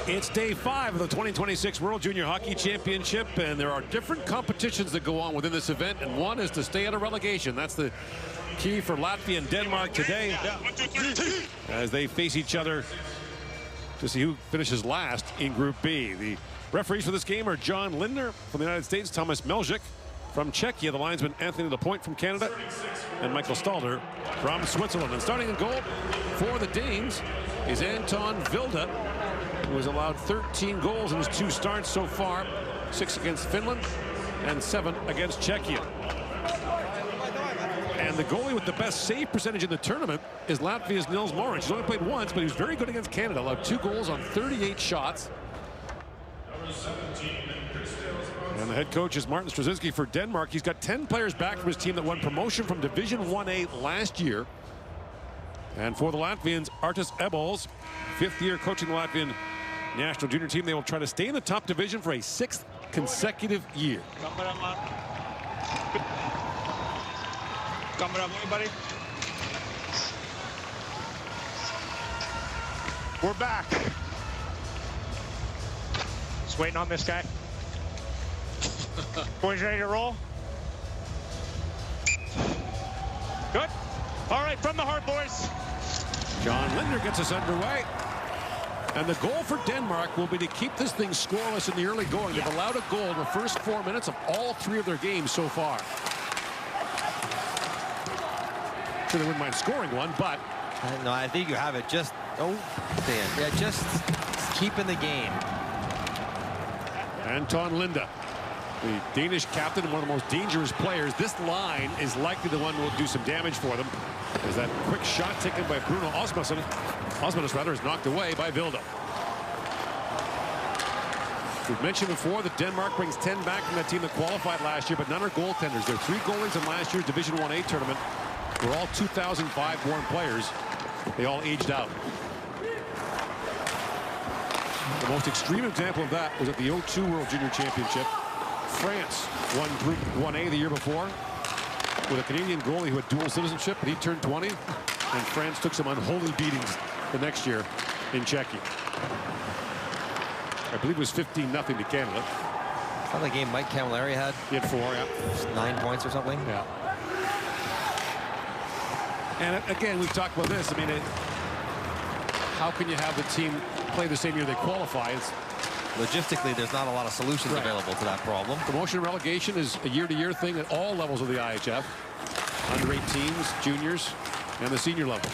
It's day 5 of the 2026 World Junior Hockey Championship, and there are different competitions that go on within this event, and one is to stay out of relegation. That's the key for Latvia and Denmark today as they face each other to see who finishes last in Group B. The referees for this game are John Lindner from the United States, Thomas Melzik from Czechia, the linesman Anthony Lapointe from Canada, and Michael Stalder from Switzerland. And starting in goal for the Danes is Anton Vilda, who has allowed 13 goals in his 2 starts so far, 6 against Finland and 7 against Czechia. And the goalie with the best save percentage in the tournament is Latvia's Nils Moritz. He's only played once, but he was very good against Canada. Allowed 2 goals on 38 shots. And the head coach is Martin Straczynski for Denmark. He's got 10 players back from his team that won promotion from Division 1A last year. And for the Latvians, Artis Ebols, 5th year coaching the Latvian national junior team. They will try to stay in the top division for a 6th consecutive year. Coming up, anybody? We're back. Just waiting on this guy. Boys ready to roll? Good. All right, from the heart, boys. John Lindner gets us underway. And the goal for Denmark will be to keep this thing scoreless in the early going. They've allowed a goal in the first 4 minutes of all 3 of their games so far. Sure, they wouldn't mind scoring one, but no, I think you have it. Just just keep in the game. Anton Linde, the Danish captain and one of the most dangerous players. This line is likely the one who will do some damage for them, as that quick shot taken by Bruno Osmundsson is knocked away by Vilda. We've mentioned before that Denmark brings 10 back from that team that qualified last year, but none are goaltenders. There are 3 goalies in last year's Division 1A tournament. We're all 2005 born players. They all aged out. The most extreme example of that was at the 02 World Junior Championship. France won Group 1A the year before with a Canadian goalie who had dual citizenship, but he turned 20, and France took some unholy beatings the next year in Czechia. I believe it was 15-0 to Canada. Is that the game Mike Camilleri had? He had 4, yeah. 9 points or something? Yeah. And again, we've talked about this. I mean, how can you have the team play the same year they qualify? Logistically, there's not a lot of solutions available to that problem. Promotion and relegation is a year-to-year thing at all levels of the IIHF. Under 18s, juniors, and the senior levels.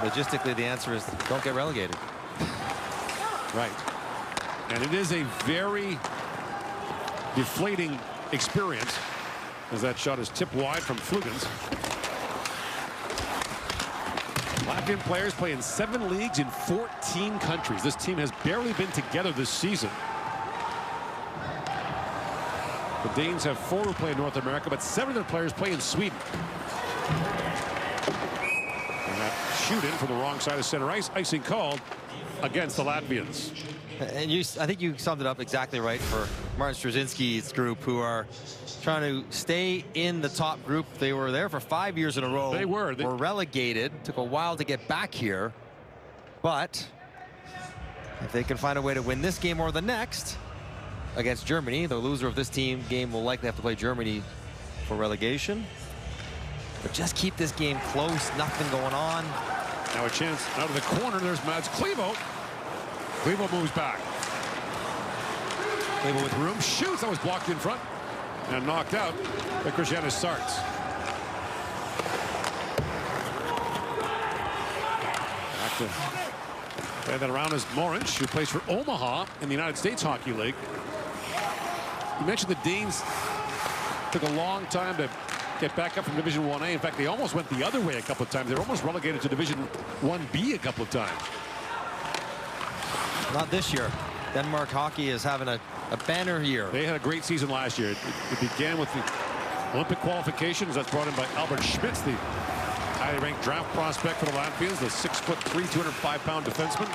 Logistically, the answer is don't get relegated. Right. And it is a very deflating experience as that shot is tipped wide from Flugans. Latvian players play in 7 leagues in 14 countries. This team has barely been together this season. The Danes have 4 who play in North America, but 7 of their players play in Sweden. And that shoot in from the wrong side of center ice. Icing called against the Latvians. And I think you summed it up exactly right for Martin Straczynski's group, who are trying to stay in the top group. They were there for 5 years in a row. They were relegated. Took a while to get back here. But if they can find a way to win this game or the next against Germany, the loser of this game will likely have to play Germany for relegation. But just keep this game close. Nothing going on. Now a chance out of the corner. There's Mads Klevo. Klevo moves back. Klevo with room. Shoots. That was blocked in front. And knocked out by Christianis Sarts. Back to play that around is Moritz, who plays for Omaha in the United States Hockey League. You mentioned the Danes took a long time to get back up from Division 1A. In fact, they almost went the other way a couple of times. They were almost relegated to Division 1B a couple of times. Not this year. Denmark hockey is having a banner year. They had a great season last year. It began with the Olympic qualifications. That's brought in by Albert Schmitz, the highly ranked draft prospect for the Latvians, the 6'3", 205-pound defenseman.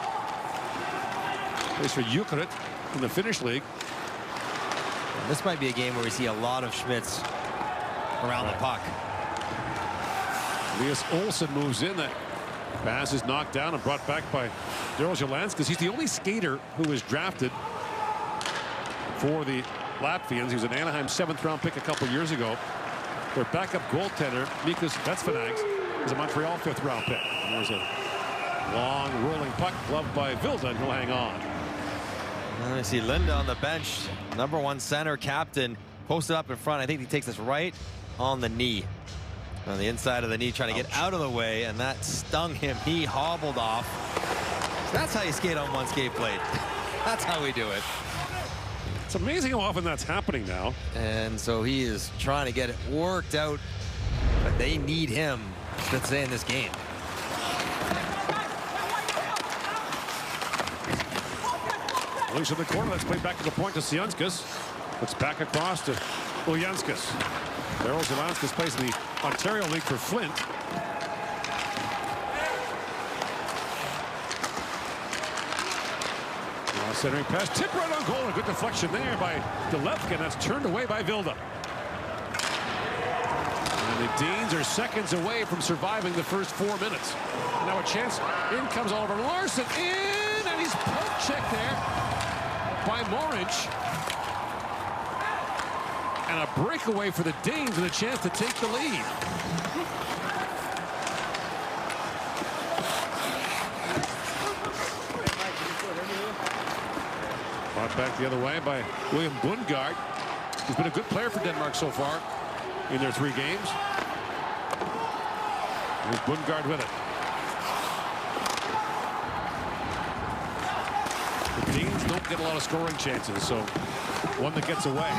Plays for Jukurit in the Finnish league. And this might be a game where we see a lot of Schmitz around the puck. Elias Olsson moves in. That pass is knocked down and brought back by Jolanskas. He's the only skater who was drafted for the Latvians. He was an Anaheim 7th-round pick a couple years ago. Their backup goaltender, Mikas Vetsvanags, is a Montreal 5th-round pick. And there's a long rolling puck gloved by Vilda, and he'll hang on. I see Linda on the bench, #1 center captain, posted up in front. I think he takes this right on the knee, on the inside of the knee, trying to get out of the way, and that stung him. He hobbled off. So that's how you skate on one skate plate. That's how we do it. It's amazing how often that's happening now. And so he is trying to get it worked out, but they need him to stay in this game. Loose in the corner. Let's play back to the point to Sianskas. It's back across to Ulyanskas. Daryl Zelanskas plays in the Ontario League for Flint. Centering pass, tip right on goal. A good deflection there by Delevkin. That's turned away by Vilda. And the Deans are seconds away from surviving the first 4 minutes. And now a chance. In comes Oliver Larson. In, and he's poke checked there by Moritz. And a breakaway for the Danes and a chance to take the lead. Brought back the other way by William Bundgaard. He's been a good player for Denmark so far in their 3 games. Here's Bundgaard with it. The Danes don't get a lot of scoring chances, so one that gets away.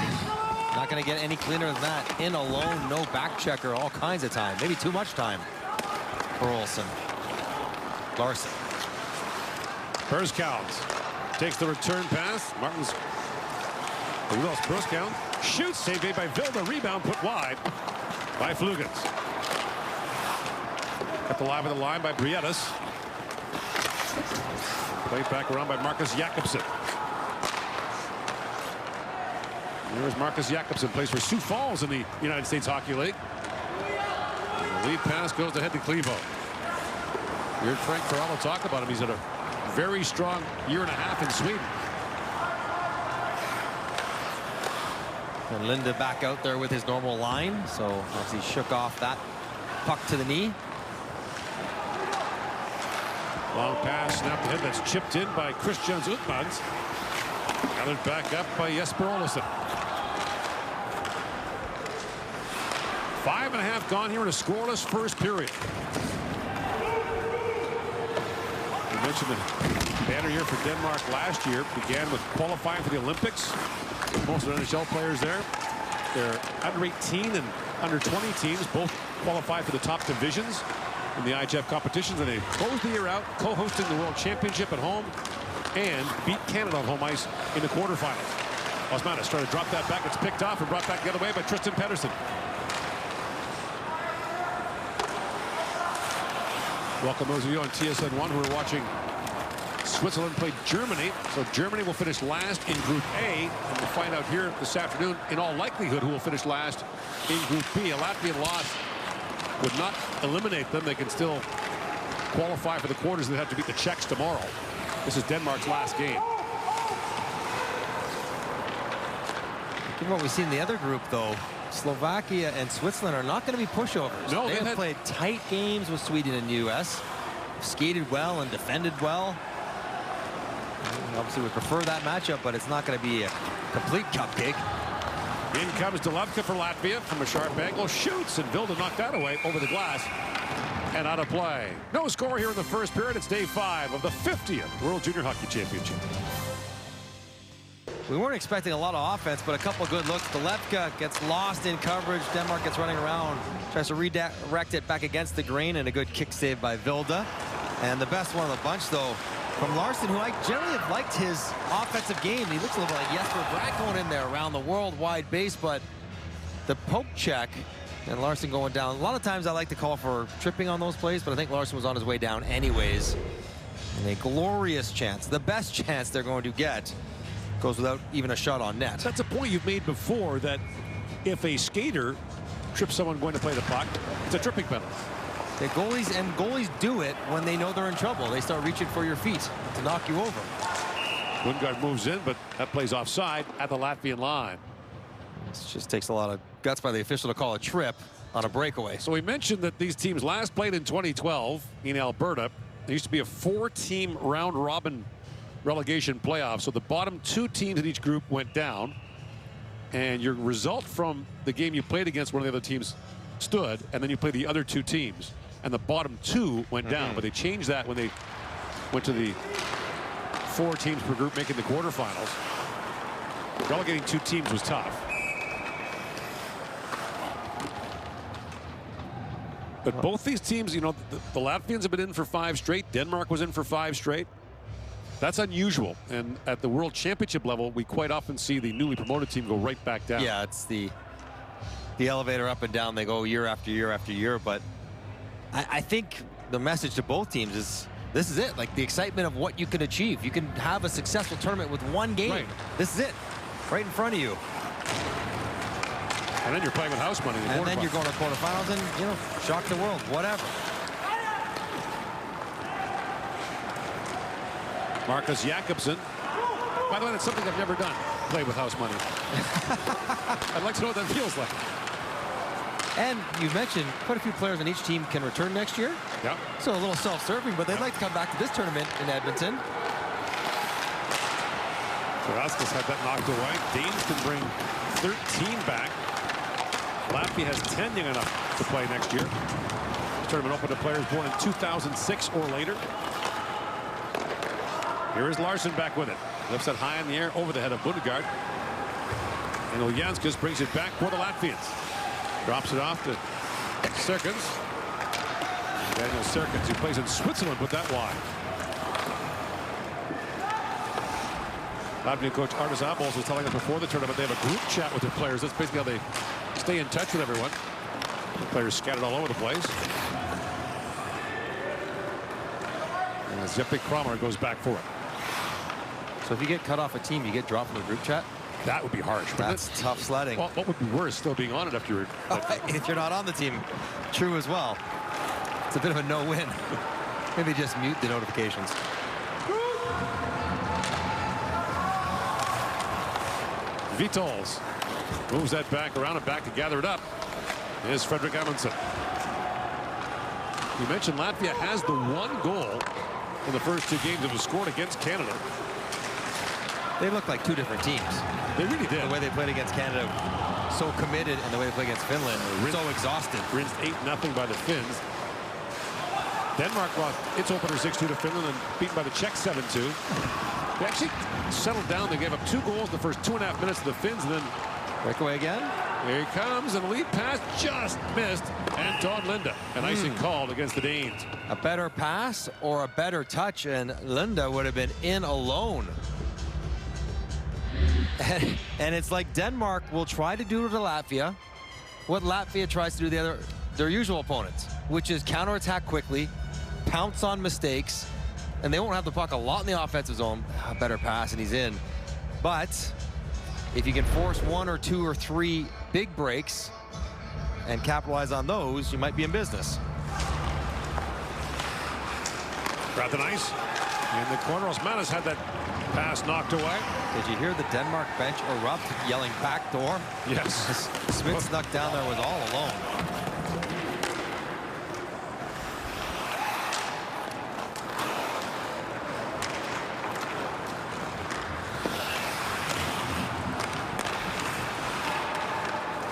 Not going to get any cleaner than that. In alone, no back checker, all kinds of time. Maybe too much time for Olsen. Larson. Berskowitz takes the return pass. Martins. Rudolf Berskowitz shoots. Saved by Vilda. Rebound put wide by Flugans. At the line of the line by Briettas. Played back around by Marcus Jakobsen. There's Marcus Jakobsen, plays for Sioux Falls in the United States Hockey League. And the lead pass goes ahead to Clevo. You heard Frank Corallo talk about him. He's had a very strong year and a half in Sweden. And Linda back out there with his normal line. So as he shook off that puck to the knee. Long pass, snapped ahead. That's chipped in by Christian Utmans. Gathered back up by Jesper Olesen. 5.5 gone here in a scoreless first period. You mentioned the banner year for Denmark last year began with qualifying for the Olympics. Most of the NHL players there. Their under 18 and under 20 teams both qualify for the top divisions in the IIHF competitions, and they closed the year out co-hosting the World Championship at home and beat Canada on home ice in the quarterfinals. Osmanis trying to drop that back. It's picked off and brought back the other way by Tristan Pedersen. Welcome those of you on TSN1 who are watching Switzerland play Germany. So Germany will finish last in Group A, and we'll find out here this afternoon, in all likelihood, who will finish last in Group B. A Latvian loss would not eliminate them. They can still qualify for the quarters. They have to beat the Czechs tomorrow. This is Denmark's last game. Given what we've seen in the other group, though, Slovakia and Switzerland are not going to be pushovers. No, they've played tight games with Sweden and U.S. Skated well and defended well. Obviously, we prefer that matchup, but it's not going to be a complete cupcake. In comes Delevka for Latvia from a sharp angle. Shoots, and Vilda knocked that away over the glass and out of play. No score here in the first period. It's day 5 of the 50th World Junior Hockey Championship. We weren't expecting a lot of offense, but a couple of good looks. Delevka gets lost in coverage. Denmark gets running around, tries to redirect it back against the grain, and a good kick save by Vilda. And the best one of the bunch, though, from Larson, who I generally have liked his offensive game. He looks a little bit like Jesper Bratt going in there around the worldwide base, but the poke check and Larson going down. A lot of times I like to call for tripping on those plays, but I think Larson was on his way down anyways. And a glorious chance, the best chance they're going to get, goes without even a shot on net. That's a point you've made before, that if a skater trips someone going to play the puck, it's a tripping penalty. The goalies do it when they know they're in trouble. They start reaching for your feet to knock you over. Lundgaard moves in, but that plays offside at the Latvian line. This just takes a lot of guts by the official to call a trip on a breakaway. So we mentioned that these teams last played in 2012 in Alberta. There used to be a 4-team round-robin relegation playoff. So the bottom 2 teams in each group went down. And your result from the game you played against one of the other teams stood. And then you play the other 2 teams. And the bottom 2 went down. But they changed that when they went to the 4 teams per group making the quarterfinals. Relegating 2 teams was tough. But both these teams, you know, the Latvians have been in for 5 straight. Denmark was in for 5 straight. That's unusual. And at the World Championship level, we quite often see the newly promoted team go right back down. Yeah, it's the elevator up and down. They go year after year after year. But I think the message to both teams is this is it. Like the excitement of what you can achieve. You can have a successful tournament with 1 game. Right. This is it. Right in front of you. And then you're playing with house money. And then you're going to quarterfinals and, you know, shock the world, whatever. Marcus Jakobsen. By the way, that's something I've never done. Play with house money. I'd like to know what that feels like. And you've mentioned quite a few players on each team can return next year. Yeah. So a little self-serving, but they'd like to come back to this tournament in Edmonton. Raskus had that knocked away. Danes can bring 13 back. Latvia has 10 young enough to play next year. This tournament open to players born in 2006 or later. Here is Larson back with it. Lifts it high in the air over the head of Lundgaard. And Uljanskas brings it back for the Latvians. Drops it off to Serkins. Daniel Serkins, who plays in Switzerland, put that wide. Latvian coach Artis Abols was telling us before the tournament they have a group chat with their players. That's basically how they stay in touch with everyone. The players scattered all over the place. And Zepi Kramer goes back for it. So if you get cut off a team, you get dropped from the group chat? That would be harsh. That's tough sledding. Well, what would be worse, still being on it after you're... If you're not on the team, true as well. It's a bit of a no-win. Maybe just mute the notifications. Vitols moves that back around and back to gather it up. Is Fredrik Amundsen. You mentioned Latvia has the 1 goal in the first 2 games that was scored against Canada. They look like 2 different teams. They really did. The way they played against Canada, so committed, and the way they played against Finland, so exhausted. Rinsed 8-0 by the Finns. Denmark lost its opener 6-2 to Finland and beaten by the Czechs 7-2. They actually settled down. They gave up 2 goals the first 2.5 minutes to the Finns, and then breakaway again. Here he comes, and the lead pass just missed. And Todd Linda, an icing called against the Danes. A better pass or a better touch, and Linda would have been in alone. And it's like Denmark will try to do to Latvia what Latvia tries to do to their usual opponents, which is counterattack quickly, pounce on mistakes, and they won't have the puck a lot in the offensive zone. A better pass, and he's in. But if you can force 1 or 2 or 3 big breaks and capitalize on those, you might be in business. Got the ice in the corner. Osmanis had that pass knocked away. Did you hear the Denmark bench erupt, yelling backdoor? Yes. Smith snuck down there, was all alone.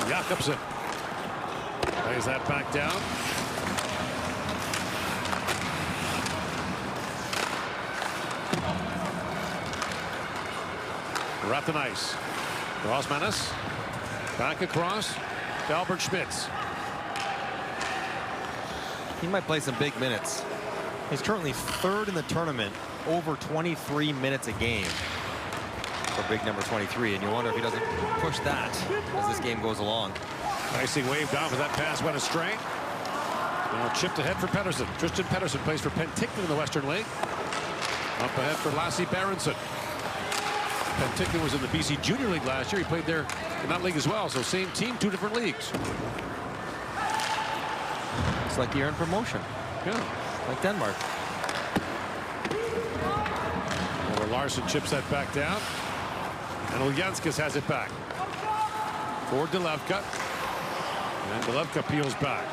Jakobsen lays that back down. Rathenais. Osmanis. Back across to Albert Schmitz. He might play some big minutes. He's currently 3rd in the tournament, over 23 minutes a game for big number 23, and you wonder if he doesn't push that as this game goes along. Nicely waved off as that pass went astray. Now chipped ahead for Pettersson. Tristan Pettersson plays for Penticton in the Western League. Up ahead for Lassie Berenson. Penticton was in the BC Junior League last year. He played there in that league as well. So same team, 2 different leagues. Looks like you're in promotion. Yeah. Like Denmark. Over Larson chips that back down. And Ulyanskas has it back. For Delevka. And Delevka peels back.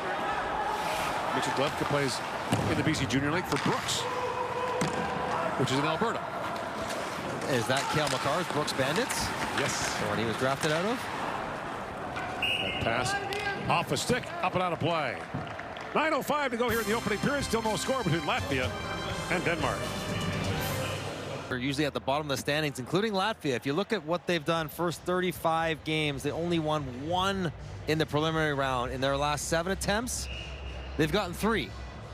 Mitchell Delevka plays in the BC Junior League for Brooks, which is in Alberta. Is that Cale Makar's Brooks Bandits? Yes. The one he was drafted out of? That pass off a stick, up and out of play. 9:05 to go here in the opening period. Still no score between Latvia and Denmark. They're usually at the bottom of the standings, including Latvia. If you look at what they've done, first 35 games, they only won 1 in the preliminary round. In their last 7 attempts, they've gotten 3.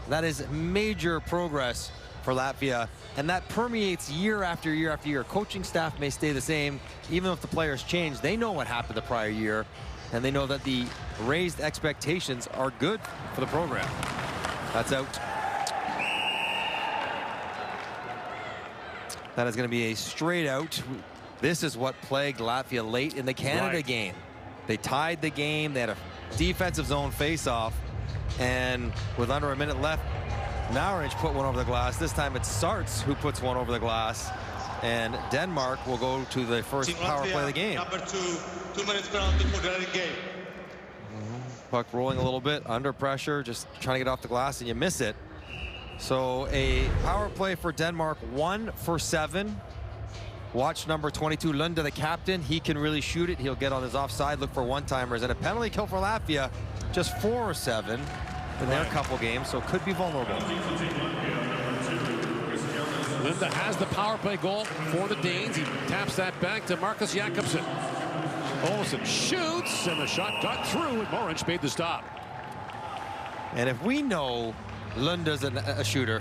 That is major progress for Latvia, and that permeates year after year after year. Coaching staff may stay the same, even if the players change. They know what happened the prior year, and they know that the raised expectations are good for the program. That's out. That is going to be a straight out. This is what plagued Latvia late in the Canada game. They tied the game. They had a defensive zone face-off, and with under a minute left, Maurich put one over the glass. This time it's Sarts who puts one over the glass, and Denmark will go to the first power play of the game. Number 2 minutes penalty for the game. Puck rolling a little bit, under pressure, just trying to get off the glass, and you miss it. So a power play for Denmark, 1 for 7. Watch number 22, Lunde, the captain. He can really shoot it. He'll get on his offside, look for one-timers. And a penalty kill for Latvia, just 4 or 7 in their couple games, so could be vulnerable. Linde has the power play goal for the Danes. He taps that back to Marcus Jakobsen. Olsen shoots, and the shot got through, and Moritz made the stop. And if we know Lunde's a shooter,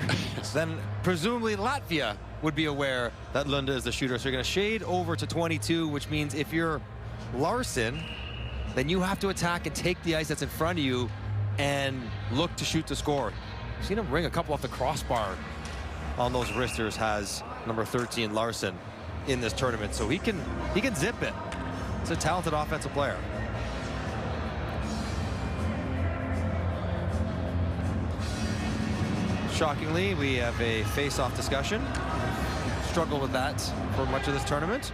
then presumably Latvia would be aware that Lunde is the shooter. So you're going to shade over to 22, which means if you're Larson, then you have to attack and take the ice that's in front of you and look to shoot to score. I've seen him ring a couple off the crossbar on those wristers, has number 13 Larson in this tournament, so he can zip it. It's a talented offensive player. Shockingly, we have a face-off discussion. Struggled with that for much of this tournament.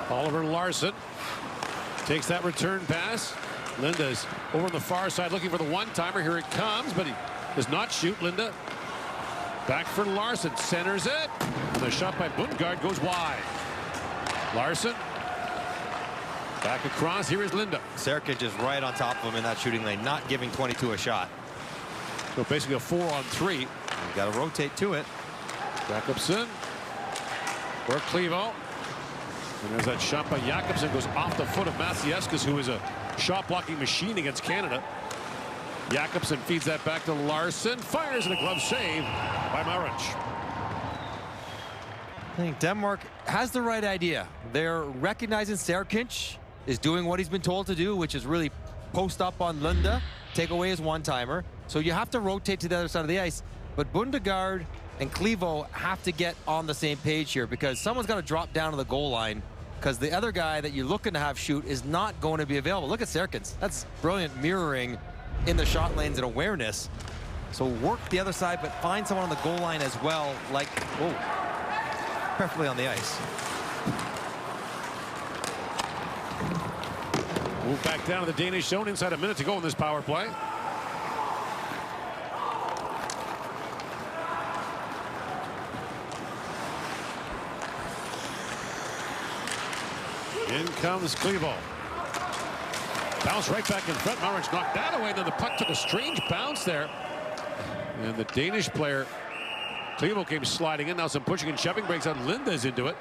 Oliver Larson takes that return pass. Linde's over on the far side looking for the one-timer. Here it comes, but he does not shoot. Linde back for Larson, centers it, and the shot by Bundgaard goes wide. Larson back across. Here is Linde. Serkic is right on top of him in that shooting lane, not giving 22 a shot. So basically a 4-on-3. You got to rotate to it. Jakobsen for Clevo. And there's that shot by Jakobsen, goes off the foot of Macieskas, who is a shot-blocking machine against Canada. Jakobsen feeds that back to Larson, fires, and a glove save by Maurich. I think Denmark has the right idea. They're recognizing Serkic is doing what he's been told to do, which is really post up on Lunde, take away his one-timer. So you have to rotate to the other side of the ice. But Bundgaard and Clevo have to get on the same page here, because someone's got to drop down to the goal line, because the other guy that you're looking to have shoot is not going to be available. Look at Serkins. That's brilliant mirroring in the shot lanes and awareness. So work the other side, but find someone on the goal line as well, like, whoa, preferably on the ice. Move back down to the Danish zone, inside a minute to go in this power play. In comes Clevo. Bounce right back in front. Maurich knocked that away. Then the puck took a strange bounce there. And the Danish player, Clevo, came sliding in. Now some pushing and shoving breaks out. Linde's into it.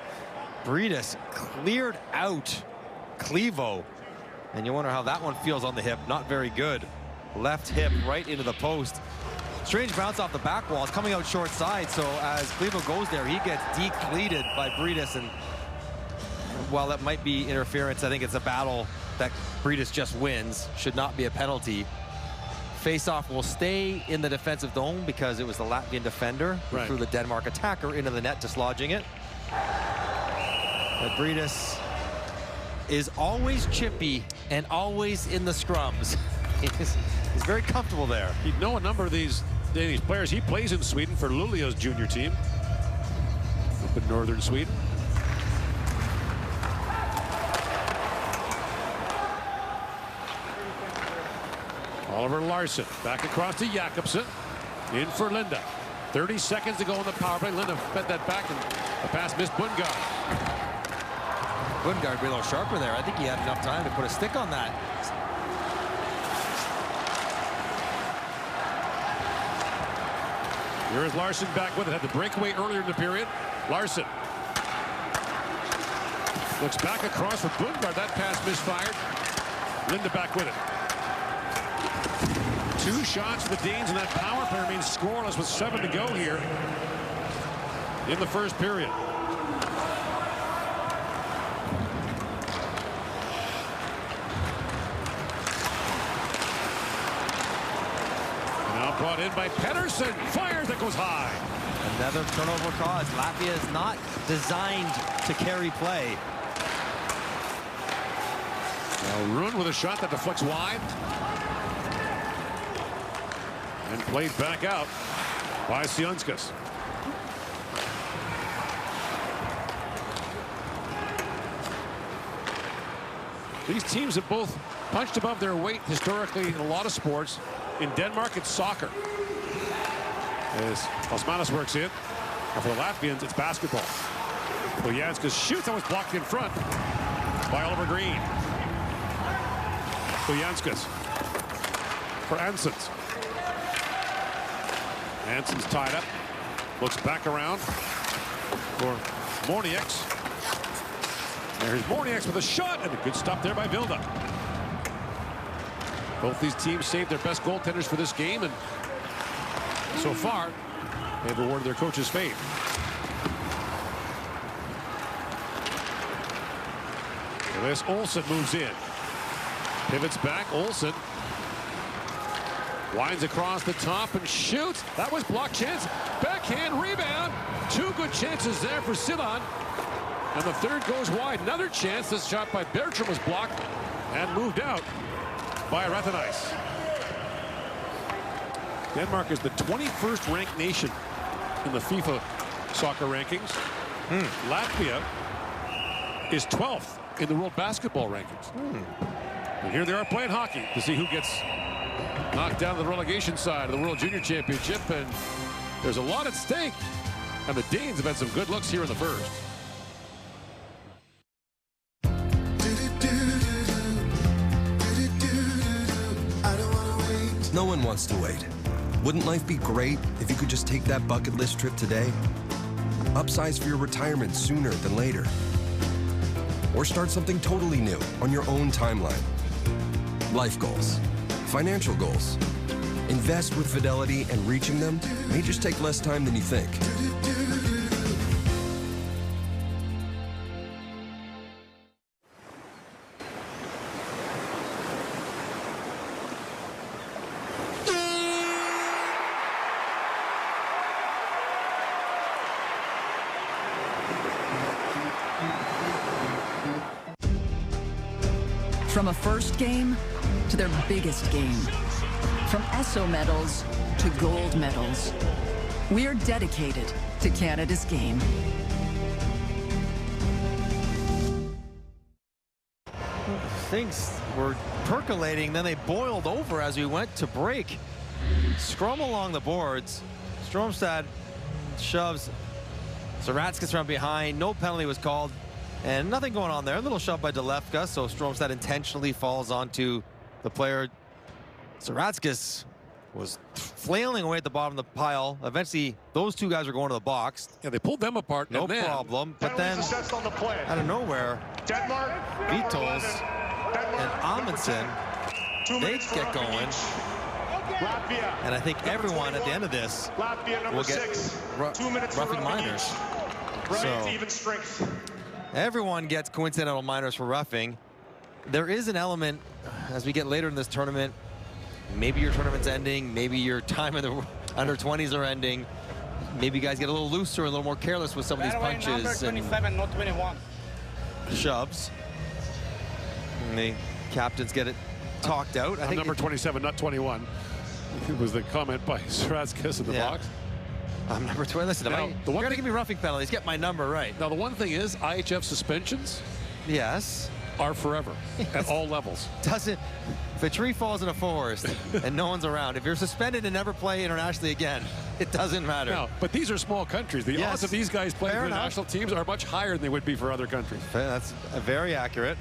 Breedis cleared out Clevo. And you wonder how that one feels on the hip. Not very good. Left hip right into the post. Strange bounce off the back wall. It's coming out short side. So as Clevo goes there, he gets decleated by Breedis. And while that might be interference, I think it's a battle that Breedis just wins. Should not be a penalty. Face-off will stay in the defensive zone because it was the Latvian defender who threw the Denmark attacker into the net, dislodging it. But Breedis is always chippy and always in the scrums. He's very comfortable there. He'd know a number of these Danish players. He plays in Sweden for Luleå's junior team up in northern Sweden. Oliver Larsson back across to Jakobsen. In for Linda. 30 seconds to go on the power play. Linda fed that back, and the pass missed Bundgaard. Bundgaard be a little sharper there. I think he had enough time to put a stick on that. Here is Larsson back with it. Had the breakaway earlier in the period. Larsson looks back across for Bundgaard. That pass misfired. Linda back with it. 2 shots for the Danes, and that power play remains scoreless with 7 to go here in the first period. Now brought in by Pettersson. Fires, that goes high. Another turnover cause. Latvia is not designed to carry play. Now Rune with a shot that deflects wide. And played back out by Sionskas. These teams have both punched above their weight historically in a lot of sports. In Denmark, it's soccer. As Osmanis works in. And for the Latvians, it's basketball. Sionskas shoots. That was blocked in front by Oliver Green. Sionskas for Ansons. Anson's tied up. Looks back around for Mornieks. There's Mornieks with a shot, and a good stop there by Vilda. Both these teams saved their best goaltenders for this game, and so far, they've awarded their coaches fame. So this Olsen moves in. Pivots back. Olsen winds across the top and shoots. That was blocked chance. Backhand rebound. 2 good chances there for Silan. And the third goes wide. Another chance. This shot by Bertram was blocked and moved out by Rathenice. Denmark is the 21st ranked nation in the FIFA soccer rankings. Latvia is 12th in the world basketball rankings. And here they are playing hockey to see who gets knocked down to the relegation side of the World Junior Championship, and there's a lot at stake. And the Danes have had some good looks here in the first. No one wants to wait. Wouldn't life be great if you could just take that bucket list trip today? Upsize for your retirement sooner than later. Or start something totally new on your own timeline. Life goals. Financial goals. Invest with Fidelity, and reaching them may just take less time than you think. From a first game to their biggest game. From ESSO medals to gold medals. We're dedicated to Canada's game. Things were percolating, then they boiled over as we went to break. Scrum along the boards. Stromstad shoves Saratskas from behind. No penalty was called. And nothing going on there. A little shove by Delefka, so Stromstad intentionally falls onto the player. Saratskas was flailing away at the bottom of the pile. Eventually, those 2 guys were going to the box. Yeah, they pulled them apart. No problem. But then, out of nowhere, Denmark, Vitols and Amundsen, they get going. Latvia. And I think everyone at the end of this Latvia number will get 6. 2 minutes for roughing minors. Remains So even strength. everyone gets coincidental minors for roughing. There is an element as we get later in this tournament. Maybe your tournament's ending. Maybe your time in the under 20s are ending. Maybe you guys get a little looser, a little more careless with some of these punches number 27, not 21. shoves. And the captains get it talked out. I think number 27, not 21. It was the comment by Sratskas in the box. I'm number 20. Listen, Now, you're going to give me roughing penalties. Get my number right. Now, the one thing is, IIHF suspensions Yes. are forever at all levels. If a tree falls in a forest and no one's around, if you're suspended and never play internationally again, it doesn't matter. No, but these are small countries. The odds of these guys playing for the national teams are much higher than they would be for other countries. That's very accurate.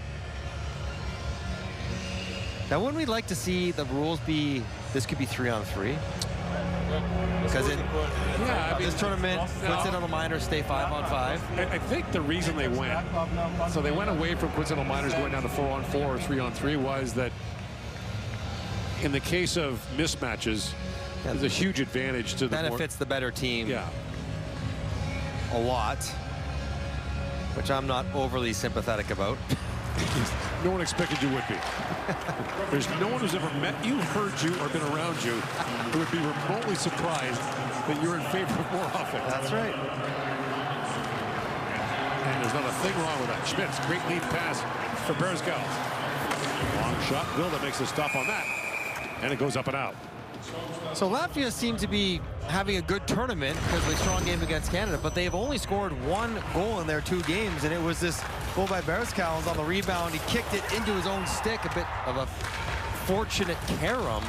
Now, wouldn't we like to see the rules be, this could be 3-on-3? Because this tournament, coincidental minors stay 5-on-5. I think the reason they went, so they went away from coincidental minors going down to 4-on-4 or 3-on-3 was that in the case of mismatches, there's a huge advantage to the benefits the better team. Yeah. A lot, which I'm not overly sympathetic about. No one expected you would be. There's no one who's ever met you, heard you, or been around you who would be remotely surprised that you're in favor of more offense. That's right. And there's not a thing wrong with that. Schmitz, great lead pass for Berzgal. Long shot. Wilda makes a stop on that. And it goes up and out. So Latvia seemed to be having a good tournament because of a strong game against Canada, but they've only scored 1 goal in their 2 games, and it was this goal by Berzgal on the rebound. He kicked it into his own stick, a bit of a fortunate carom.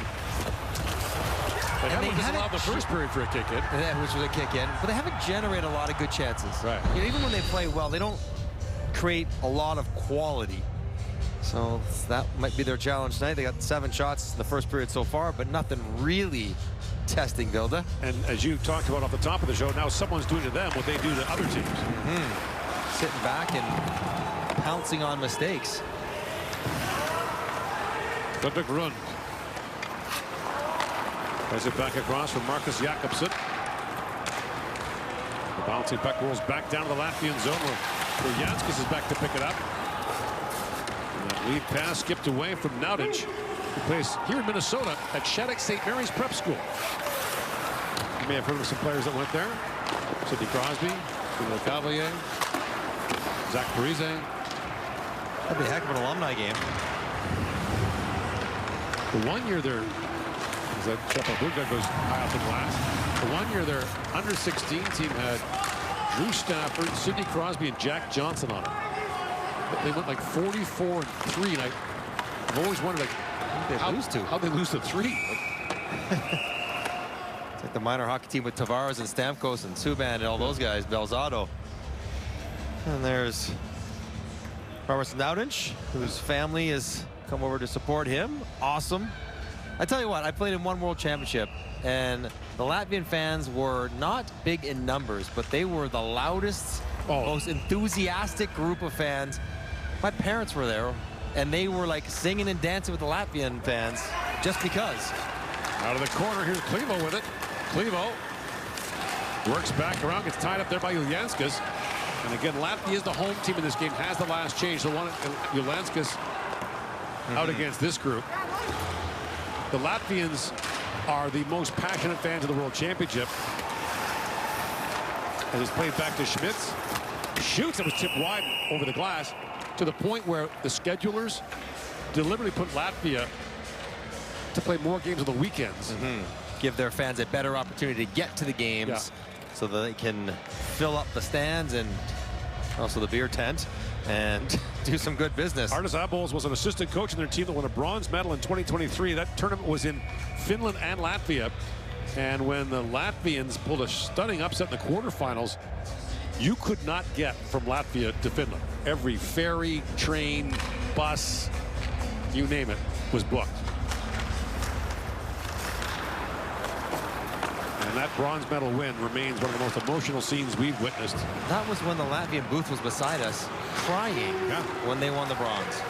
And they haven't allowed the first period for a kick in. Which was a kick in, but they haven't generated a lot of good chances. Right. You know, even when they play well, they don't create a lot of quality. So that might be their challenge tonight. They got 7 shots in the first period so far, but nothing really testing Vilda. And as you talked about off the top of the show, now someone's doing to them what they do to other teams. Sitting back and pouncing on mistakes. Ludwig Rund. Plays it back across from Marcus Jakobsen. The bouncing puck rolls back down to the Latvian zone where Janskis is back to pick it up. And that lead pass skipped away from Naudich, who plays here in Minnesota at Shattuck St. Mary's Prep School. You may have heard of some players that went there. Sidney Crosby, Bruno Cavalier, Zach Parise. That'd be a heck of an alumni game. The 1 year there, as that Chapabuga goes high off the glass. The 1 year their under-16 team had Drew Stafford, Sidney Crosby, and Jack Johnson on it. They went like 44-3, and I've always wondered how'd they lose to 3? It's like the minor hockey team with Tavares and Stamkos and Subban and all those guys, Belzado. And there's Robert Naudich, whose family has come over to support him. Awesome. I tell you what, I played in one World Championship, and the Latvian fans were not big in numbers, but they were the loudest, most enthusiastic group of fans. My parents were there, and they were like singing and dancing with the Latvian fans just because. Out of the corner, here's Clevo with it. Clevo works back around, gets tied up there by Ulianskas. And again, Latvia is the home team in this game, has the last change. The one Ulianskas out against this group. The Latvians are the most passionate fans of the World Championship. As it's played back to Schmitz. Shoots, it was tipped wide over the glass to the point where the schedulers deliberately put Latvia to play more games on the weekends. Give their fans a better opportunity to get to the games so that they can fill up the stands and also the beer tent and do some good business. Artis Abols was an assistant coach in their team that won a bronze medal in 2023. That tournament was in Finland and Latvia. And when the Latvians pulled a stunning upset in the quarterfinals, you could not get from Latvia to Finland. Every ferry, train, bus, you name it, was booked. And that bronze medal win remains one of the most emotional scenes we've witnessed. That was when the Latvian booth was beside us, crying when they won the bronze.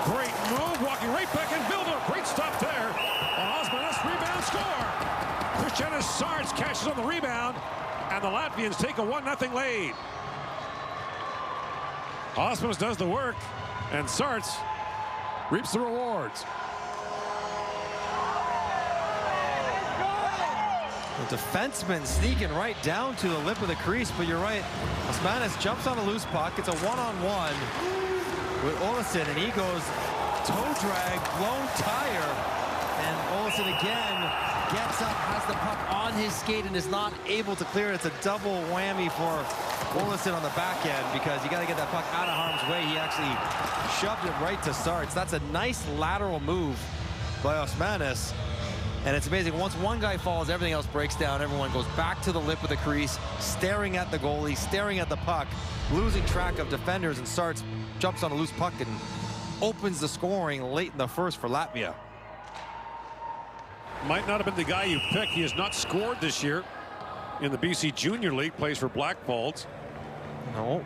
Great move, walking right back in. Vilda, great stop there. Osmanis, rebound, score. Kristianis Sarts catches on the rebound, and the Latvians take a 1-0 lead. Osmanis does the work, and Sarts reaps the rewards. The defenseman sneaking right down to the lip of the crease, but you're right. Osmanis jumps on a loose puck. It's a one-on-one. with Olesen, and he goes toe drag, blown tire, and Olesen again gets up, has the puck on his skate, and is not able to clear it. It's a double whammy for Olesen on the back end, because you got to get that puck out of harm's way. He actually shoved it right to Sarts. That's a nice lateral move by Osmanis. And it's amazing, once one guy falls, everything else breaks down. Everyone goes back to the lip of the crease, staring at the goalie, staring at the puck, losing track of defenders, and Sarts jumps on a loose puck and opens the scoring late in the first for Latvia. Might not have been the guy you picked. He has not scored this year in the BC Junior League, plays for Blackfalds. No.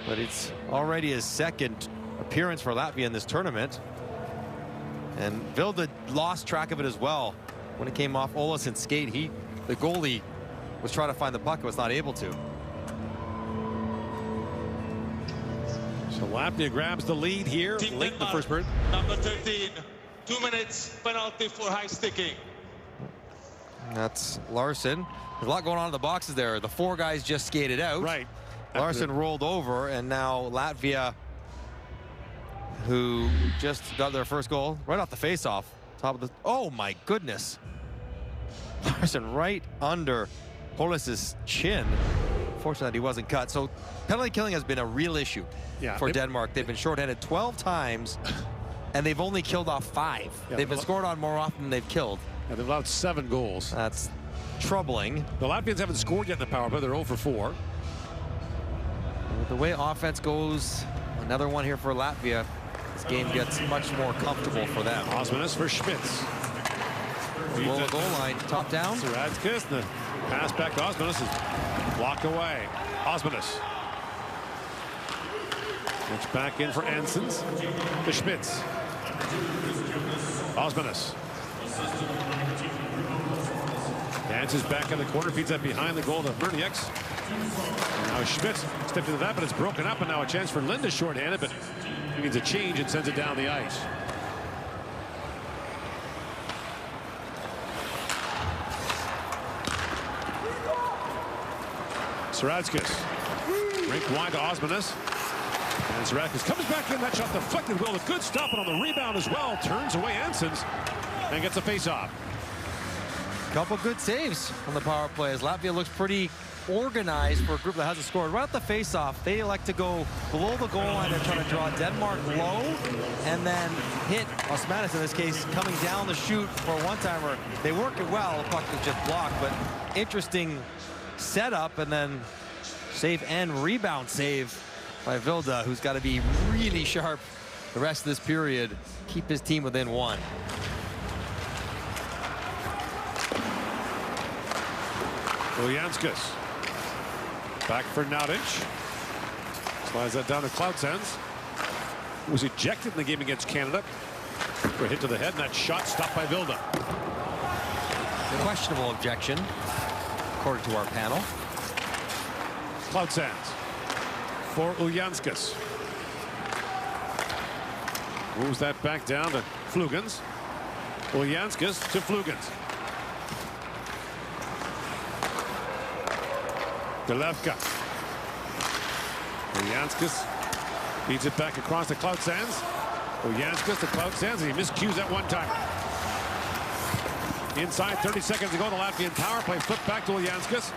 But it's already his second appearance for Latvia in this tournament. And Vilda lost track of it as well. When it came off Olesen's skate, the goalie was trying to find the puck, was not able to. So Latvia grabs the lead here late in the first period. Number 13, 2 minutes penalty for high sticking. That's Larson. There's a lot going on in the boxes there. The four guys just skated out. Right. Larson rolled over, and now Latvia, who just got their first goal right off the face-off. Top of the, oh my goodness. Larson right under Polis's chin. Fortunately, he wasn't cut. So penalty killing has been a real issue for Denmark. They've been shorthanded 12 times, and they've only killed off 5. They've been scored on more often than they've killed. They've allowed 7 goals. That's troubling. The Latvians haven't scored yet in the power play. They're 0 for 4. With the way offense goes, another one here for Latvia. This game gets much more comfortable for them. Osmanis for Schmitz. Roll the goal line, top down. Saradzkis, the pass back to Osmanis is blocked away. Osmanis. It's back in for Ansons. To Schmitz. Osmanis. Dances back in the corner, feeds that behind the goal to Vernieks. Now Schmitz stepped into that, but it's broken up, and now a chance for Linda shorthanded, but he needs a change and sends it down the ice. Saradzkis. Rink wide to Osmanis. And Saradzkis comes back in. That shot deflected. Will, a good stop, and on the rebound as well. Turns away Ansons and gets a face-off. Couple good saves on the power play as Latvia looks pretty organized for a group that hasn't scored. Right at the face-off, they elect to go below the goal line and try to draw Denmark low and then hit Osmanis, in this case, coming down the chute for a one-timer. They work it well. The puck was just blocked, but interesting setup, and then save and rebound save by Vilda, who's got to be really sharp the rest of this period, keep his team within 1. Uljanskis. Back for Nautic. Slides that down to Cloudsens. Was ejected in the game against Canada for a hit to the head, and that shot stopped by Vilda. Questionable objection, according to our panel. Cloudsens for Uljanskis. Moves that back down to Flugans. Uljanskis to Flugans. Delevka. Uljanskis feeds it back across to Cloudsens. Uljanskis to Cloudsens, and he miscues that one time. Inside 30 seconds to go, the Latvian power play flipped back to Uljanskis.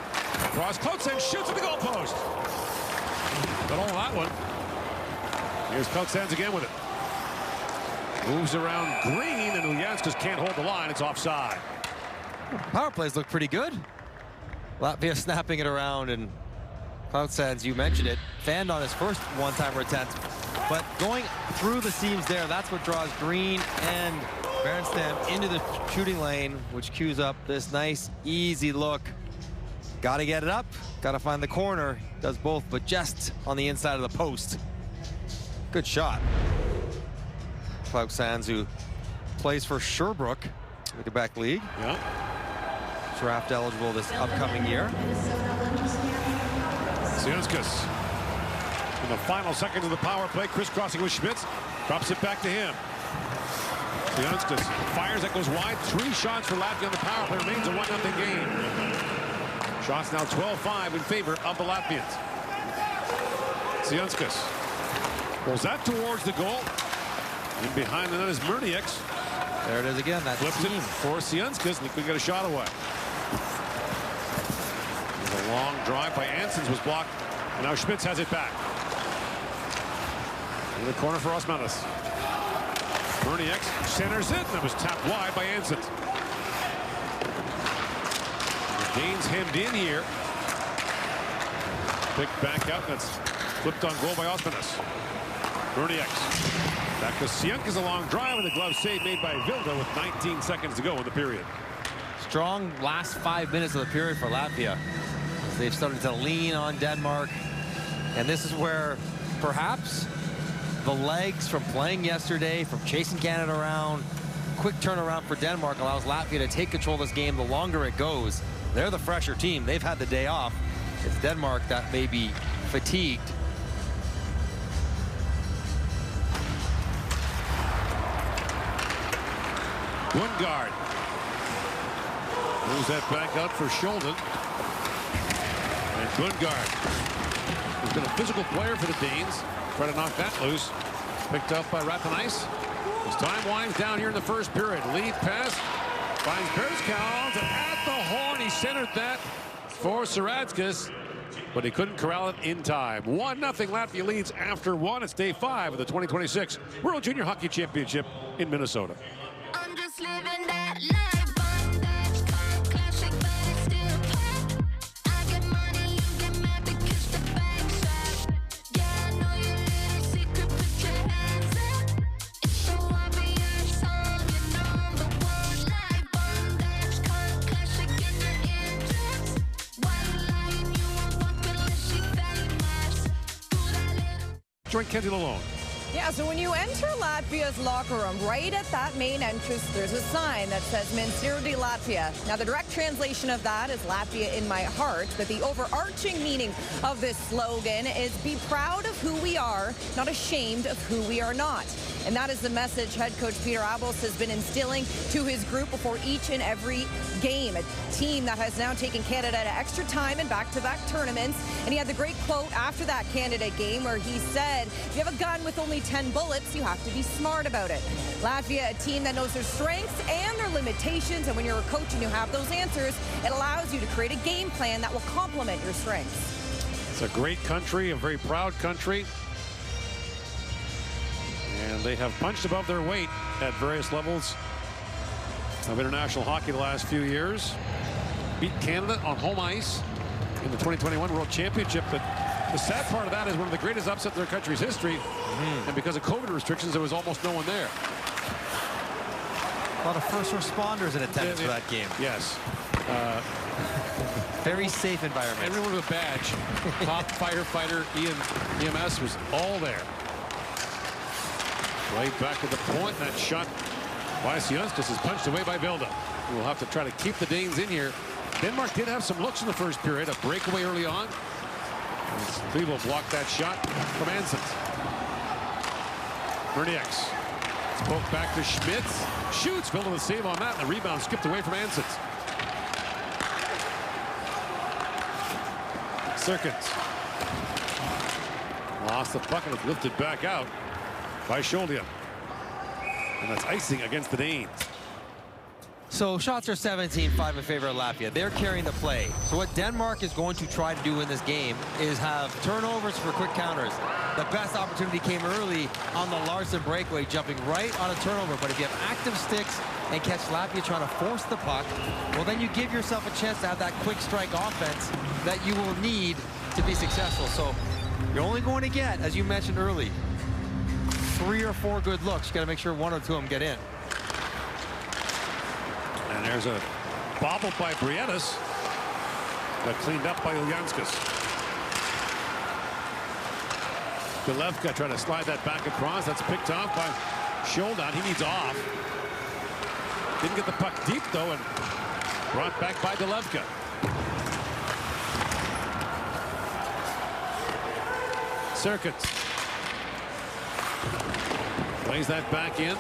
Across, Cloudsens shoots at the goalpost. But on that one. Here's Cloudsens again with it. Moves around Green, and Uljanskis can't hold the line. It's offside. Power plays look pretty good. Latvia snapping it around, and Cloudsens, you mentioned it, fanned on his first one-timer attempt, but going through the seams there, that's what draws Green and Berenstam into the shooting lane, which cues up this nice, easy look. Got to get it up, got to find the corner. Does both, but just on the inside of the post. Good shot. Cloudsens, who plays for Sherbrooke in the Quebec League. Yeah. Draft eligible this upcoming year. Sionskis in the final seconds of the power play, crisscrossing with Schmitz, drops it back to him. Sionskis fires, that goes wide. 3 shots for Latvia on the power play. Remains a 1-0 game. Shots now 12-5 in favor of the Latvians. Sionskis Pulls that towards the goal. In behind the net is Murnieks. There it is again. That Flips it for Siunskas, and he couldn't get a shot away. A long drive by Ansons was blocked, and now Schmitz has it back. In the corner for Osmanis. Murnieks centers it, and it was tapped wide by Ansons. The Danes hemmed in here. Picked back out, and it's flipped on goal by Osmanis. Murnieks. Back to Siunskas, a long drive, and the glove save made by Vilda with 19 seconds to go in the period. Strong last 5 minutes of the period for Latvia. They've started to lean on Denmark. And this is where perhaps the legs from playing yesterday, from chasing Canada around, quick turnaround for Denmark allows Latvia to take control of this game the longer it goes. They're the fresher team. They've had the day off. It's Denmark that may be fatigued. Wingard moves that back out for Scholden. And Wingard has been a physical player for the Danes. Try to knock that loose. Picked up by Rathenice. As time winds down here in the first period. Lead pass. Finds Berzkowitz. And at the horn, he centered that for Saratskas. But he couldn't corral it in time. 1-0 Latvia leads after one. It's day 5 of the 2026 World Junior Hockey Championship in Minnesota. I'm just living that life, bondage, classic, but it's still pop. I get money, you get mad because the bank's up. Yeah, I know your little secret, put your hands up. It's so obvious on your number one life, bondage, classic in your interest. Why you lying? You won't fuck unless you famous. Do that little. Join Kenzie Lalone. Yeah, so when you enter Latvia's locker room, right at that main entrance, there's a sign that says Mīlestība Latvija. Now, the direct translation of that is Latvia in my heart, but the overarching meaning of this slogan is be proud of who we are, not ashamed of who we are not. And that is the message head coach Peter Abels has been instilling to his group before each and every game. A team that has now taken Canada to extra time in back-to-back tournaments. And he had the great quote after that Canada game where he said, if you have a gun with only 10 bullets, you have to be smart about it. Latvia, a team that knows their strengths and their limitations. And when you're a coach and you have those answers, it allows you to create a game plan that will complement your strengths. It's a great country, a very proud country. And they have punched above their weight at various levels of international hockey the last few years. Beat Canada on home ice in the 2021 World Championship. But the sad part of that is one of the greatest upsets in their country's history. And because of COVID restrictions, there was almost no one there. A lot of first responders in attendance for that game. Yes. Very safe environment. Everyone with a badge. Top firefighter, EMS was all there. Right back at the point. That shot by Siunskas is punched away by Vilda. We'll have to try to keep the Danes in here. Denmark did have some looks in the first period. A breakaway early on. Cleveland blocked that shot from Ansons. Murnieks. Spoke back to Schmitz. Shoots. Vilda with a save on that. And the rebound skipped away from Ansons. Circuits. Lost the puck and it's lifted back out by Scholden. And that's icing against the Danes. So shots are 17-5 in favor of Latvia. They're carrying the play. So what Denmark is going to try to do in this game is have turnovers for quick counters. The best opportunity came early on the Larson breakaway, jumping right on a turnover. But if you have active sticks and catch Latvia trying to force the puck, well, then you give yourself a chance to have that quick strike offense that you will need to be successful. So you're only going to get, as you mentioned early, 3 or 4 good looks. You got to make sure 1 or 2 of them get in. And there's a bobble by Briedis, but cleaned up by Uljanskas. Delevka trying to slide that back across. That's picked off by Scholden. He needs off. Didn't get the puck deep though, and brought back by Delevka. Circuits. Plays that back in.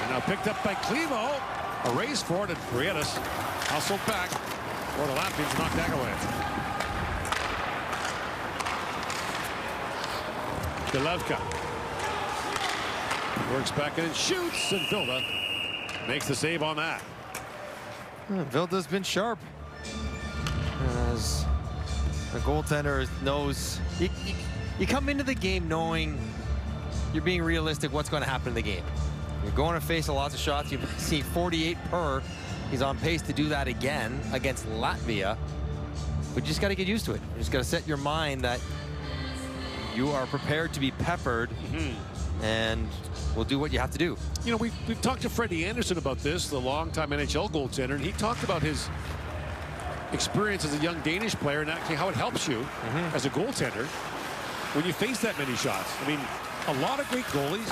And now picked up by Clevo. A race for it, and Briedis hustled back for the Latvians, knocked that away. Delevka works back in and shoots, and Vilda makes the save on that. Vilda's been sharp. As the goaltender knows, you come into the game knowing you're being realistic what's going to happen in the game. You're going to face lots of shots. You've seen 48 per. He's on pace to do that again against Latvia. But you just got to get used to it. You just got to set your mind that you are prepared to be peppered, and will do what you have to do. You know, we've talked to Freddie Anderson about this, the longtime NHL goaltender, and he talked about his experience as a young Danish player and actually how it helps you as a goaltender when you face that many shots. I mean, a lot of great goalies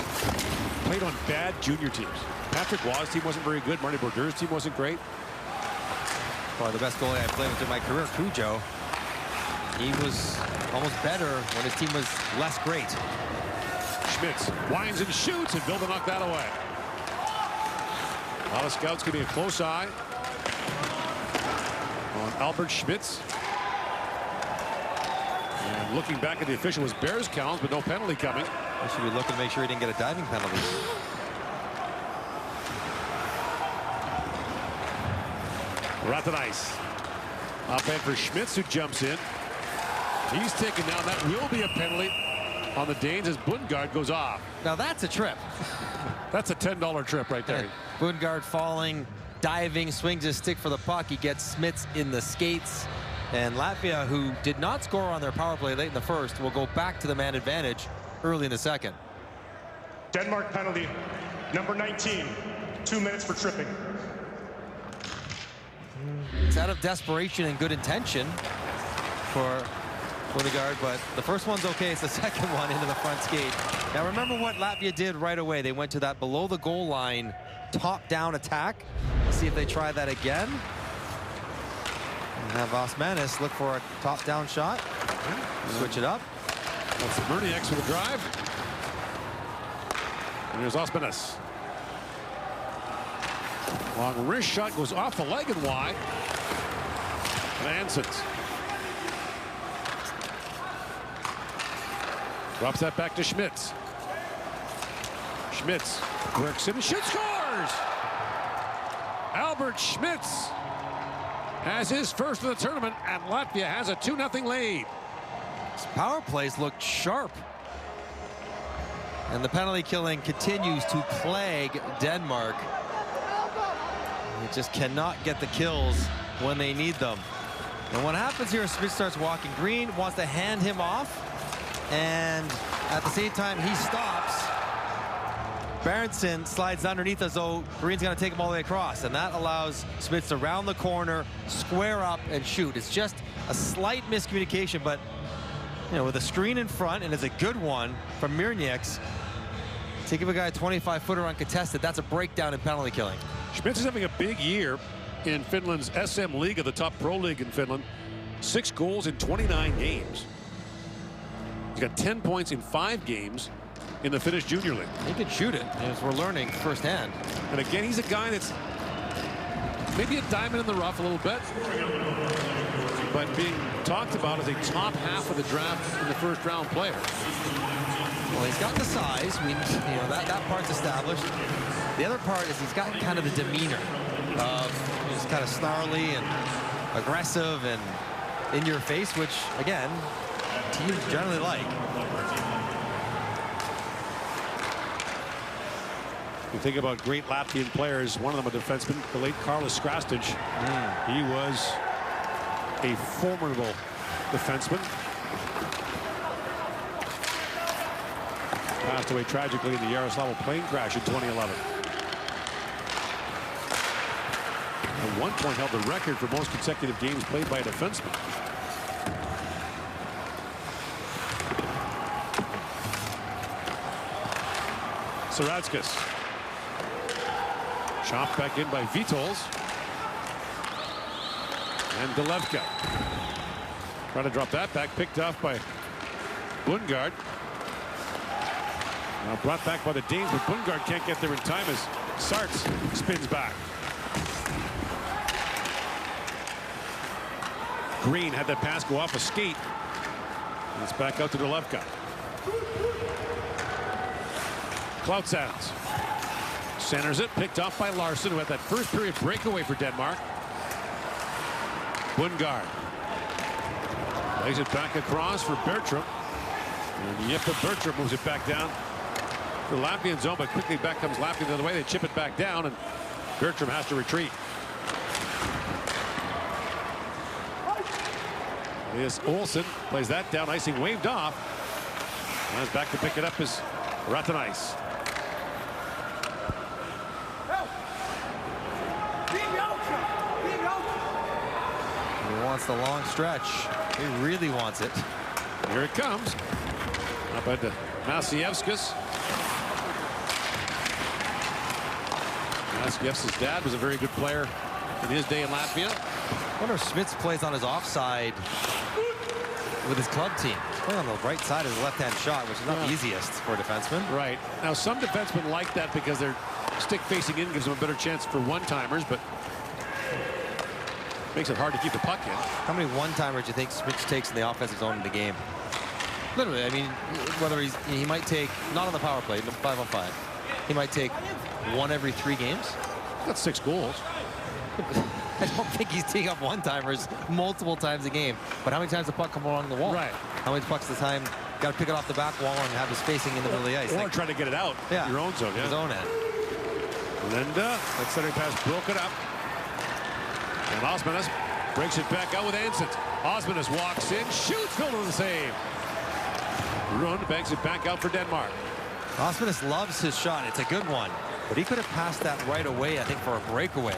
played on bad junior teams. Patrick Waugh's team wasn't very good. Marty Bordeaux's team wasn't great. Probably the best goalie I've played with in my career, Cujo. He was almost better when his team was less great. Schmitz winds and shoots, and Vilda knocked that away. A lot of scouts keeping a close eye on Albert Schmitz. And looking back at the official was Bears counts, but no penalty coming. I should be looking to make sure he didn't get a diving penalty. We're at the ice. Up end for Schmitz, who jumps in. He's taken down. That will be a penalty on the Danes as Bundgaard goes off. Now that's a trip. That's a $10 trip right there. Bundgaard falling, diving, swings his stick for the puck. He gets Schmitz in the skates. And Latvia, who did not score on their power play late in the first, will go back to the man advantage early in the second. Denmark penalty, number 19, 2 minutes for tripping. It's out of desperation and good intention for Bundgaard, but the first one's okay. It's the second one into the front skate. Now remember what Latvia did right away. They went to that below the goal line top-down attack. Let's see if they try that again. And have Osmanis look for a top-down shot. Switch it up. That's Murnieks with the drive. And here's Osmanis. Long wrist shot goes off the leg and wide. And Ansons drops that back to Schmitz. Schmitz works in, shoots, scores! Albert Schmitz has his first of the tournament, and Latvia has a 2-0 lead. His power plays looked sharp. And the penalty killing continues to plague Denmark. They just cannot get the kills when they need them. And what happens here is Smith starts walking. Green wants to hand him off, and at the same time he stops. Berenson slides underneath as though Green's going to take him all the way across, and that allows Smith to round the corner, square up, and shoot. It's just a slight miscommunication, but you know, with a screen in front, and it's a good one from Murnieks, to give a guy a 25-footer uncontested, that's a breakdown in penalty killing. Schmitz is having a big year in Finland's SM League, the top pro league in Finland. 6 goals in 29 games. He's got 10 points in 5 games in the Finnish Junior League. He can shoot it, as we're learning firsthand. And again, he's a guy that's maybe a diamond in the rough a little bit, but being talked about as a top half of the draft in the first-round player. Well, he's got the size. I mean, you know, that part's established. The other part is he's got kind of the demeanor of he's kind of snarly and aggressive and in your face, which again, teams generally like. You think about great Latvian players, one of them a defenseman, the late Carlos Krastic. He was a formidable defenseman. Passed away tragically in the Yaroslavl plane crash in 2011. At one point held the record for most consecutive games played by a defenseman. Saratskas. Chopped back in by Vitols. And Delevka. Trying to drop that back, picked off by Bundgaard. Now brought back by the Danes, but Bundgaard can't get there in time as Sarts spins back. Green had that pass go off a skate. And it's back out to Delevka. Cloutsounds. Centers it, picked off by Larson, who had that first period breakaway for Denmark. Bundgaard lays it back across for Bertram. And Jeppa Bertram moves it back down for the Latvian zone, but quickly back comes Latvia the other way. They chip it back down, and Bertram has to retreat. Elias Olsen plays that down, icing waved off. And back to pick it up is Ratanais. He wants the long stretch. He really wants it. Here it comes. Up at Masievskis. Masievskis' dad was a very good player in his day in Latvia. I wonder if Smits plays on his offside with his club team. He's playing on the right side of his left-hand shot, which is not the easiest for a defenseman. Right. Now, some defensemen like that because their stick facing in gives them a better chance for one-timers, but makes it hard to keep the puck in. How many one-timers do you think Smits takes in the offensive zone in the game? Literally, I mean, whether he might take, not on the power play, 5-on-5. He might take one every 3 games. That's 6 goals. I don't think he's teeing up one-timers multiple times a game. But how many times the puck come along the wall? Right. How many pucks the time got to pick it off the back wall and have his facing in the middle of the ice? Or try to get it out. Yeah. Your own zone. Yeah. His own end. Linda, that centering pass broke it up. And Osmanis breaks it back out with Ansett. Osmanis walks in, shoots, Phil to the save. Rund banks it back out for Denmark. Osmanis loves his shot. It's a good one. But he could have passed that right away, I think, for a breakaway.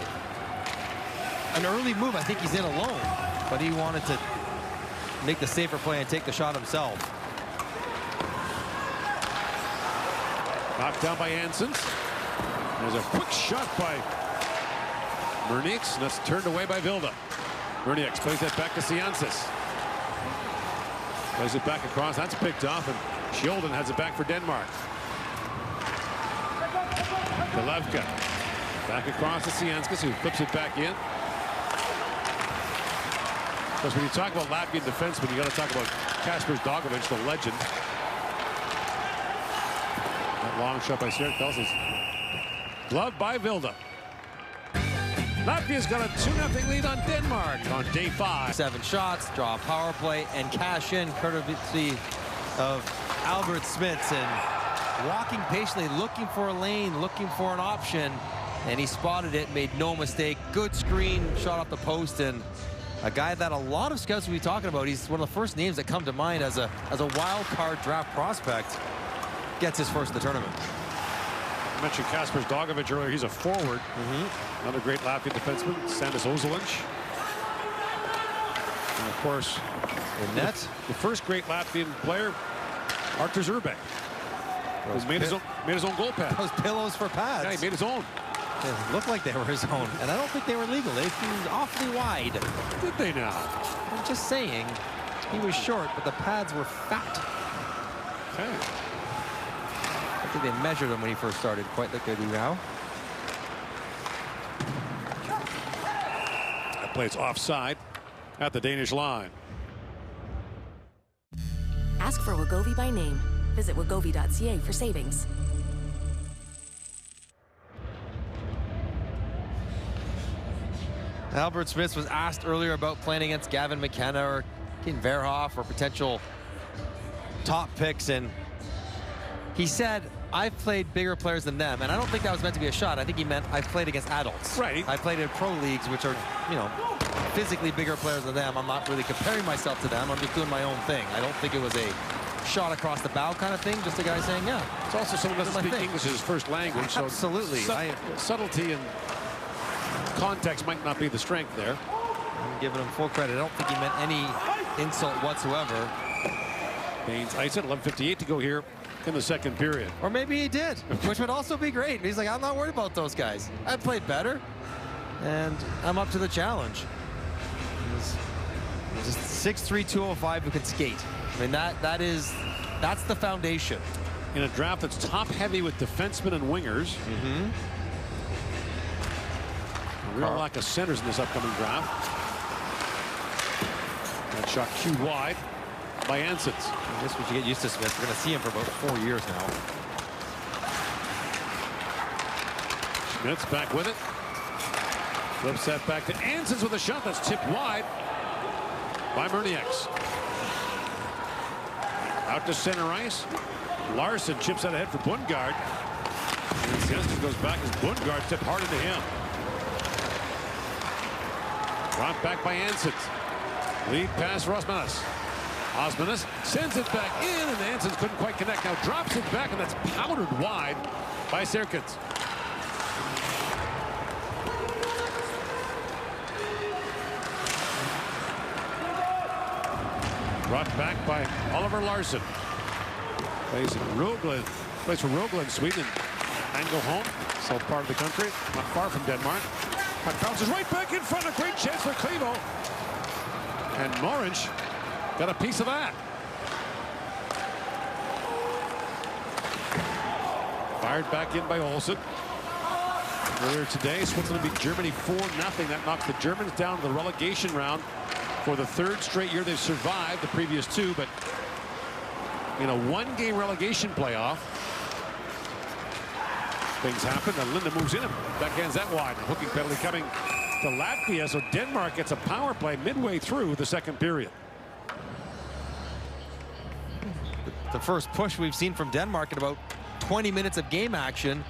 An early move, I think he's in alone. But he wanted to make the safer play and take the shot himself. Knocked down by Ansons. There's a quick shot by Murnix, and that's turned away by Vilda. Murnix plays that back to Ciancis. Plays it back across. That's picked off, and Schjolden has it back for Denmark. Galevka back across to Ciancis, who flips it back in. Because when you talk about Latvian defensemen, you got to talk about Kasper Dogovic, the legend. That long shot by Sierkels is gloved by Vilda. Latvia's got a 2-0 lead on Denmark on day 5. 7 shots, draw a power play, and cash in courtesy of Albert Smits. And walking patiently, looking for a lane, looking for an option. And he spotted it, made no mistake. Good screen, shot off the post, and a guy that a lot of scouts will be talking about. He's one of the first names that come to mind as a wild card draft prospect. Gets his first in the tournament. I mentioned Kasper Dogovic earlier. He's a forward. Another great Latvian defenseman, Sandis Ozoliņš. And of course, in net, the first great Latvian player, Arturs Urbek, who made his own goal pass. Those pillows for pads. Yeah, he made his own. It looked like they were his own, and I don't think they were legal. They seemed awfully wide. Did they now? I'm just saying, he was short, but the pads were fat. Okay. I think they measured him when he first started, quite like they do now. That play's offside at the Danish line. Ask for Wegovy by name. Visit wegovy.ca for savings. Albert Smits was asked earlier about playing against Gavin McKenna or Ken Verhoff or potential top picks, and he said, I've played bigger players than them, and I don't think that was meant to be a shot. I think he meant I've played against adults. Right. I played in pro leagues, which are, you know, physically bigger players than them. I'm not really comparing myself to them. I'm just doing my own thing. I don't think it was a shot across the bow kind of thing. Just a guy saying, yeah. It's also someone who doesn't speak English as his first language. Absolutely. So subtlety and context might not be the strength there. I'm giving him full credit. I don't think he meant any insult whatsoever. Baines ice it, 11:58 to go here in the second period. Or maybe he did, which would also be great. He's like, I'm not worried about those guys. I played better, and I'm up to the challenge. He's just 6'3", 205 who can skate. I mean, that's the foundation. In a draft that's top-heavy with defensemen and wingers. A real lack of centers in this upcoming draft. That shot cue wide. by Ansons. I guess we should get used to Smith. We're going to see him for about 4 years now. Schmitz back with it. Flips that back to Ansons with a shot that's tipped wide by Murnieks. Out to center ice. Larson chips out ahead for Bundgaard. And Ansons goes back as Bundgaard tipped hard into him. Brought back by Ansons. Lead pass for Osmanis. Osmanis sends it back in, and Ansons couldn't quite connect. Now drops it back, and that's powdered wide by Serkins. Brought back by Oliver Larsson. Plays for Rogla in Sweden. Ängelholm, south part of the country, not far from Denmark. But bounces right back in front. A great chance for Clevo. And Morange got a piece of that. Fired back in by Olsen. Earlier today, Switzerland beat Germany 4-0. That knocks the Germans down to the relegation round for the third straight year. They've survived the previous two, but in a one-game relegation playoff, things happen, and Linda moves in and backhands that wide. A hooking penalty coming to Latvia, so Denmark gets a power play midway through the second period. The first push we've seen from Denmark in about 20 minutes of game action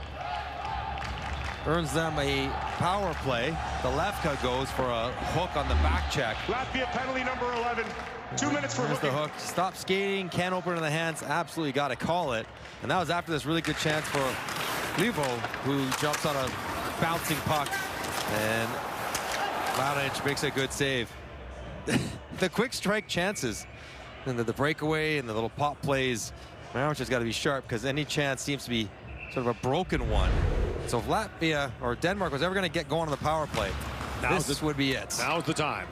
earns them a power play. The Lefka goes for a hook on the back check. Latvia penalty number 11. 2 minutes for There's the hooking. hook. Stop skating, can't open it in the hands. Absolutely got to call it. And that was after this really good chance for Levo, who jumps on a bouncing puck, and Mladenic makes a good save. The quick strike chances and the breakaway and the little pop plays, Mladenic has got to be sharp, because any chance seems to be sort of a broken one. So if Latvia or Denmark was ever going to get going on the power play, this would be it. Now's the time.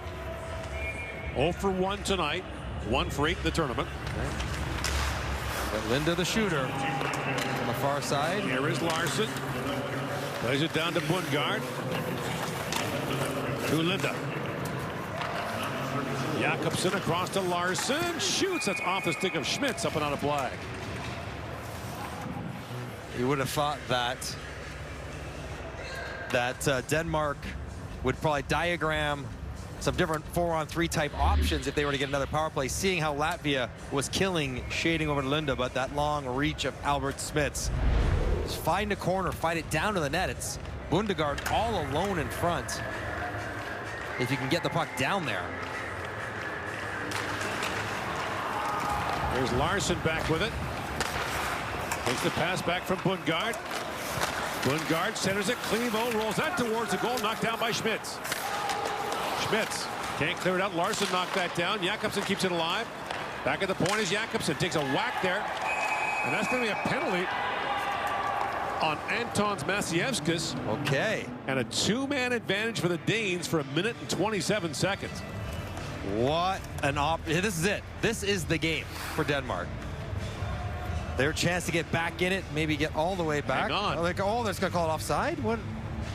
0 for 1 tonight, 1 for 8 in the tournament. But Linda, the shooter, on the far side. Here is Larson. Plays it down to Bundgaard. To Linda. Jakobsen across to Larson. Shoots. That's off the stick of Schmitz, up and out of flag. You would have thought that Denmark would probably diagram some different 4-on-3 type options if they were to get another power play, seeing how Latvia was killing shading over to Linda, but that long reach of Albert Smits. Just find a corner, fight it down to the net. It's Bundgaard all alone in front. If you can get the puck down there. There's Larson back with it. Takes the pass back from Bundgaard. Bundgaard centers it. Clevo rolls that towards the goal, knocked down by Schmitz. Schmitz can't clear it out. Larson knocked that down. Jakobsen keeps it alive. Back at the point is Jakobsen. Takes a whack there. And that's going to be a penalty on Antons Maciejewskis. Okay. And a two-man advantage for the Danes for 1 minute and 27 seconds. What an this is it. This is the game for Denmark. Their chance to get back in it, maybe get all the way back. Hang on. Like, oh, they're going to call it offside? What?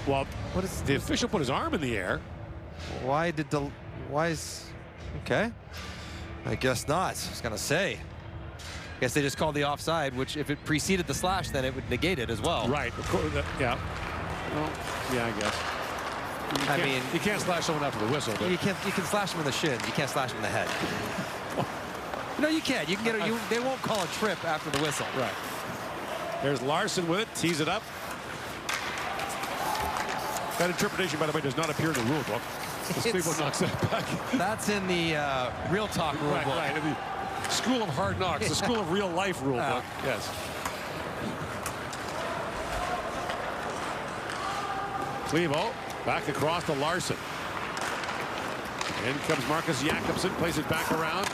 Well, what is the official put his arm in the air. Why is okay? I guess not. I was gonna say. I guess they just called the offside, which if it preceded the slash, then it would negate it as well. Right. Of course, yeah. Well, yeah, I guess. I mean, you can't slash someone after the whistle. But you can slash them in the shins. You can't slash them in the head. No, you can. You can get. They won't call a trip after the whistle. Right. There's Larson with it. Tees it up. That interpretation, by the way, does not appear in the rule book. Cleveland knocks that back. That's in the Real Talk rule book. Right, in the School of Hard Knocks, the School of Real Life rule book. Yes. Clevo back across to Larson. In comes Marcus Jakobsen, plays it back around.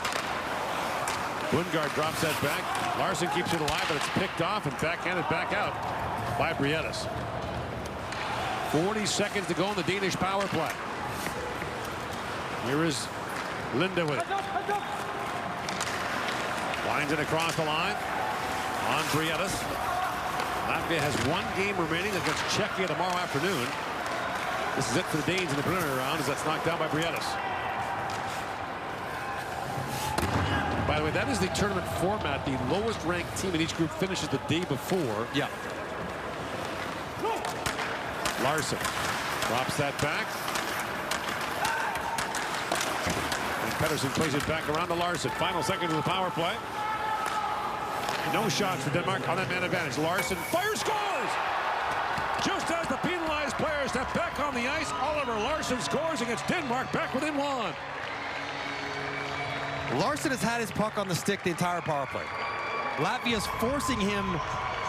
Bundgaard drops that back. Larson keeps it alive, but it's picked off and backhanded back out by Brietas. 40 seconds to go in the Danish power play. Here is Linda with it. Winds it across the line on Brietas. Latvia has 1 game remaining against Czechia tomorrow afternoon. This is it for the Danes in the preliminary round, as that's knocked down by Brietas. By the way, that is the tournament format. The lowest ranked team in each group finishes the day before. Yeah. Larson drops that back. And Pettersson plays it back around to Larson. Final second of the power play. No shots for Denmark on that man advantage. Larson fires, scores! Just as the penalized players step back on the ice, Oliver Larson scores against Denmark, back within one. Larson has had his puck on the stick the entire power play. Latvia's forcing him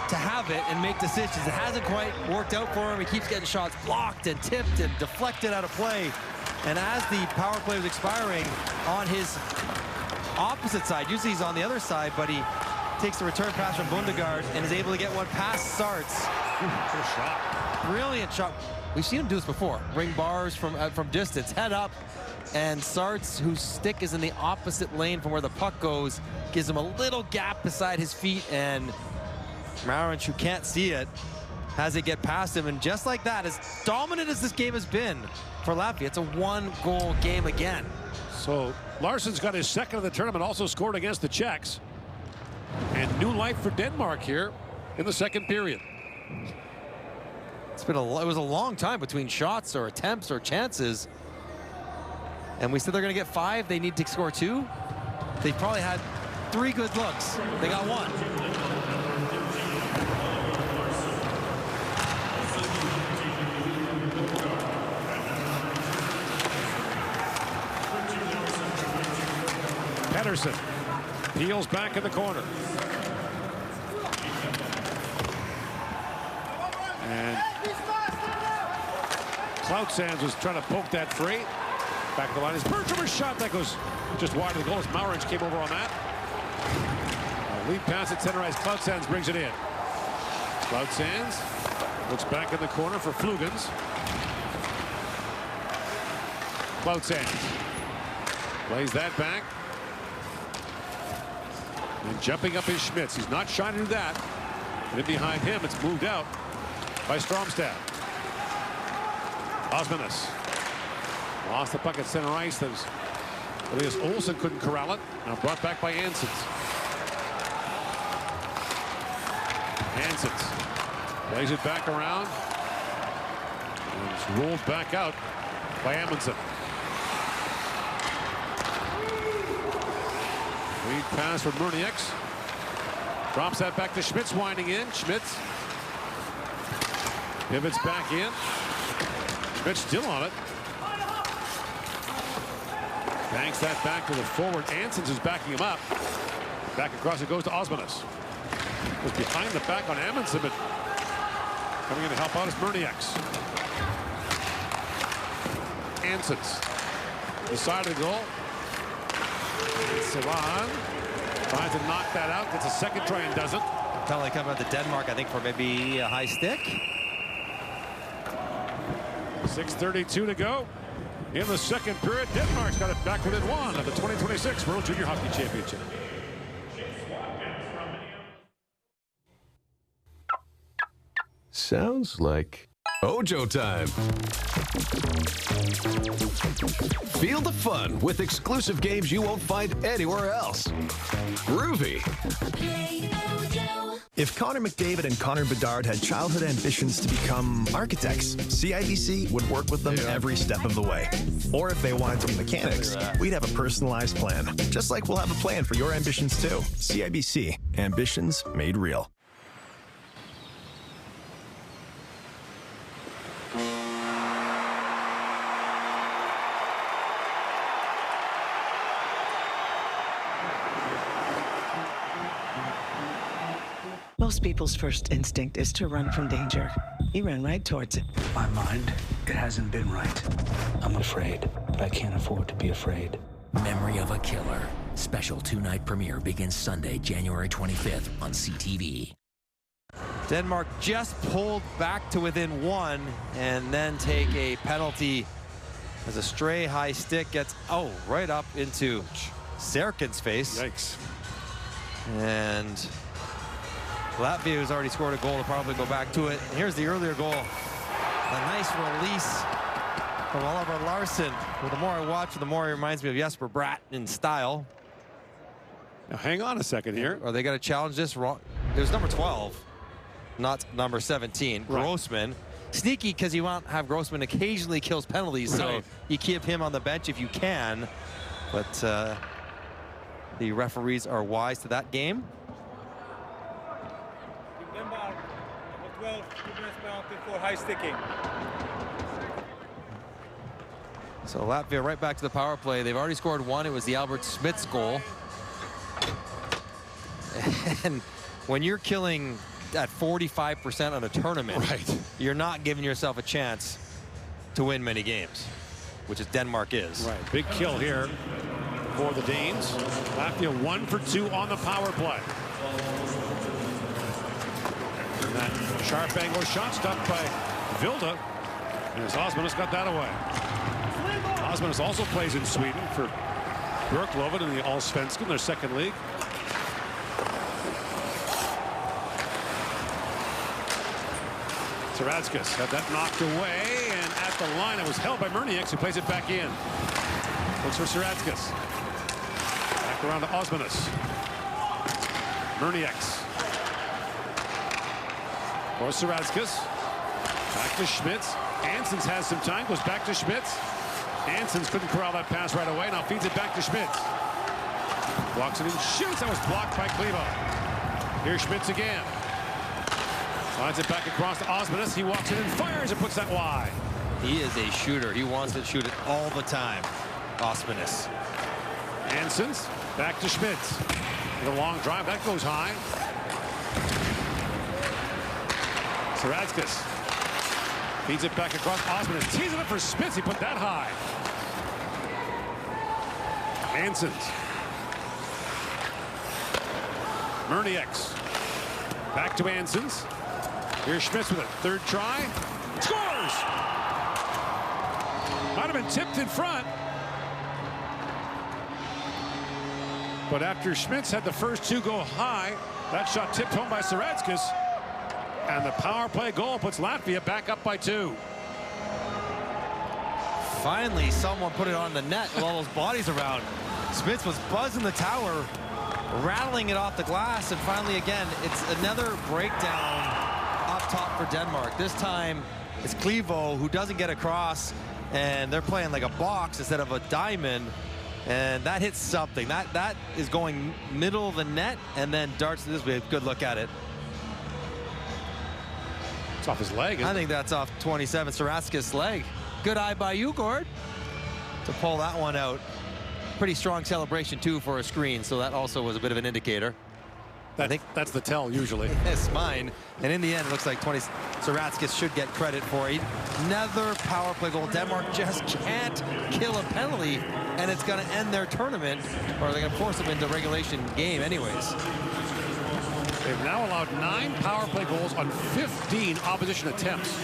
to have it and make decisions. It hasn't quite worked out for him. He keeps getting shots blocked and tipped and deflected out of play. And as the power play was expiring on his opposite side, usually he's on the other side, but he takes the return pass from Bundegaard and is able to get one past Sarts. Good shot. Brilliant shot. We've seen him do this before. Ring bars from distance, head up, and Sarts, whose stick is in the opposite lane from where the puck goes, gives him a little gap beside his feet, and Marinch, who can't see it, has it get past him. And just like that, as dominant as this game has been for Latvia, it's a one-goal game again. So Larson's got his second of the tournament, also scored against the Czechs. And new life for Denmark here in the second period. It was a long time between shots or attempts or chances. And we said they're going to get 5. They need to score 2. They probably had 3 good looks. They got 1. Pettersson peels back in the corner. And Cloutsands was trying to poke that free. Back of the line is Bergham's shot that goes just wide of the goal as Marinch came over on that. Lead pass at center ice. Cloutsands brings it in. Cloutsands looks back in the corner for Flugans. Cloutsands plays that back. And jumping up is Schmitz. He's not shy to do that. And then behind him, it's moved out by Stromstad. Osmanis lost the puck at center ice. Elias Olsson couldn't corral it. Now brought back by Ansons. Ansons plays it back around. And it's rolled back out by Amundsen. Lead pass from Murnieks. Drops that back to Schmitz, winding in. Schmitz pivots back in. Schmitz still on it. Banks that back to the forward. Ansons is backing him up. Back across it goes to Osmanis. Was behind the back on Amundsen, but coming in to help out is Murnieks. Ansons. The side of the goal. Savan tries to knock that out. Gets a second try and doesn't. Penalty coming out to Denmark, I think, for maybe a high stick. 6:32 to go in the second period. Denmark's got it back within 1 of the 2026 World Junior Hockey Championship. Sounds like Ojo time. Feel the fun with exclusive games you won't find anywhere else. Groovy. If Connor McDavid and Connor Bedard had childhood ambitions to become architects, CIBC would work with them every step of the way. Or if they wanted to be mechanics, we'd have a personalized plan. Just like we'll have a plan for your ambitions too. CIBC, ambitions made real. Most people's first instinct is to run from danger. He ran right towards it. My mind, it hasn't been right. I'm afraid, but I can't afford to be afraid. Memory of a Killer. Special 2-night premiere begins Sunday, January 25th on CTV. Denmark just pulled back to within 1 and then take a penalty as a stray high stick gets, right up into Serkin's face. Yikes. And Latvia, who's already scored a goal, will probably go back to it. And here's the earlier goal. A nice release from Oliver Larson. Well, the more I watch, the more he reminds me of Jesper Bratt in style. Now hang on a second here. Are they going to challenge this wrong? It was number 12, not number 17. Right. Grossman. Sneaky because you want to have Grossman occasionally kills penalties, so you keep him on the bench if you can. But the referees are wise to that game. Denmark, number 12, 2 minutes penalty for high sticking. So Latvia right back to the power play. They've already scored one. It was the Albert Smits goal. And when you're killing at 45% on a tournament, you're not giving yourself a chance to win many games, which is Denmark is. Right, big kill here for the Danes. Latvia 1 for 2 on the power play. And that sharp angle shot stopped by Vilda. And Osmanus got that away. Osmanus also plays in Sweden for Björklöven in the Allsvenskan, their second league. Saradskis had that knocked away, and at the line it was held by Murnieks, who plays it back in. Looks for Saradskis. Back around to Osmanus. Murnieks. Or Saradskis. Back to Schmitz. Ansons has some time, goes back to Schmitz. Ansons couldn't corral that pass right away, now feeds it back to Schmitz. Walks it in, shoots, that was blocked by Klevo. Here's Schmitz again. Slides it back across to Osmanus. He walks in and fires and puts that wide. He is a shooter. He wants to shoot it all the time. Osmanus. Ansons back to Schmitz. The long drive, that goes high. Saradskis feeds it back across. Osmanus tees it up for Schmitz. He put that high. Ansons. Murnieks. Back to Ansons. Here's Schmitz with it. Third try. Scores! Might have been tipped in front. But after Schmitz had the first two go high, that shot tipped home by Saradskis. And the power play goal puts Latvia back up by 2. Finally, someone put it on the net with all those bodies around. Schmitz was buzzing the tower, rattling it off the glass, and finally, again, it's another breakdown up top for Denmark. This time, it's Klevo who doesn't get across, and they're playing like a box instead of a diamond, and that hits something. That is going middle of the net, and then darts this way. Good look at it. It's off his leg. I think that's off 27, Saradskis' leg. Good eye by you, Gord, to pull that one out. Pretty strong celebration, too, for a screen, so that also was a bit of an indicator. I think that's the tell, usually. It's mine. And in the end, it looks like Saradskis should get credit for it. Another power play goal. Denmark just can't kill a penalty, and it's going to end their tournament, or they're going to force them into regulation game anyways. They've now allowed 9 power play goals on 15 opposition attempts.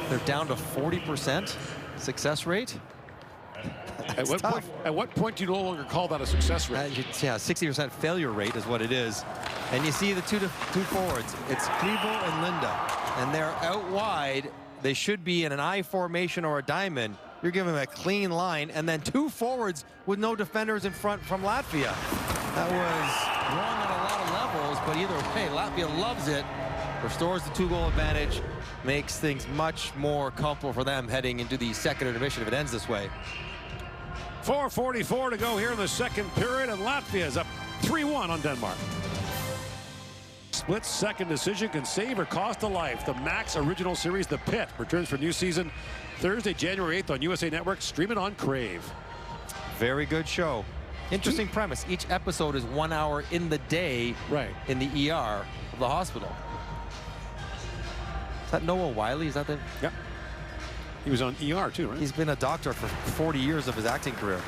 They're down to 40% success rate. At what point do you no longer call that a success rate? Yeah, 60% failure rate is what it is. And you see the two forwards. It's Klevo and Linda. And they're out wide. They should be in an I formation or a diamond. You're giving them a clean line. And then 2 forwards with no defenders in front from Latvia. That was wrong on a lot of levels, but either way, Latvia loves it. Restores the 2-goal advantage. Makes things much more comfortable for them heading into the second intermission if it ends this way. 4:44 to go here in the second period, and Latvia is up 3-1 on Denmark. Split second decision can save or cost a life. The Max original series, The Pit, returns for new season Thursday, January 8th on USA Network. Stream it on Crave. Very good show. Interesting premise. Each episode is 1 hour in the day, in the ER of the hospital. Is that Noah Wiley? Is that the? Yep. He was on ER too, right? He's been a doctor for 40 years of his acting career.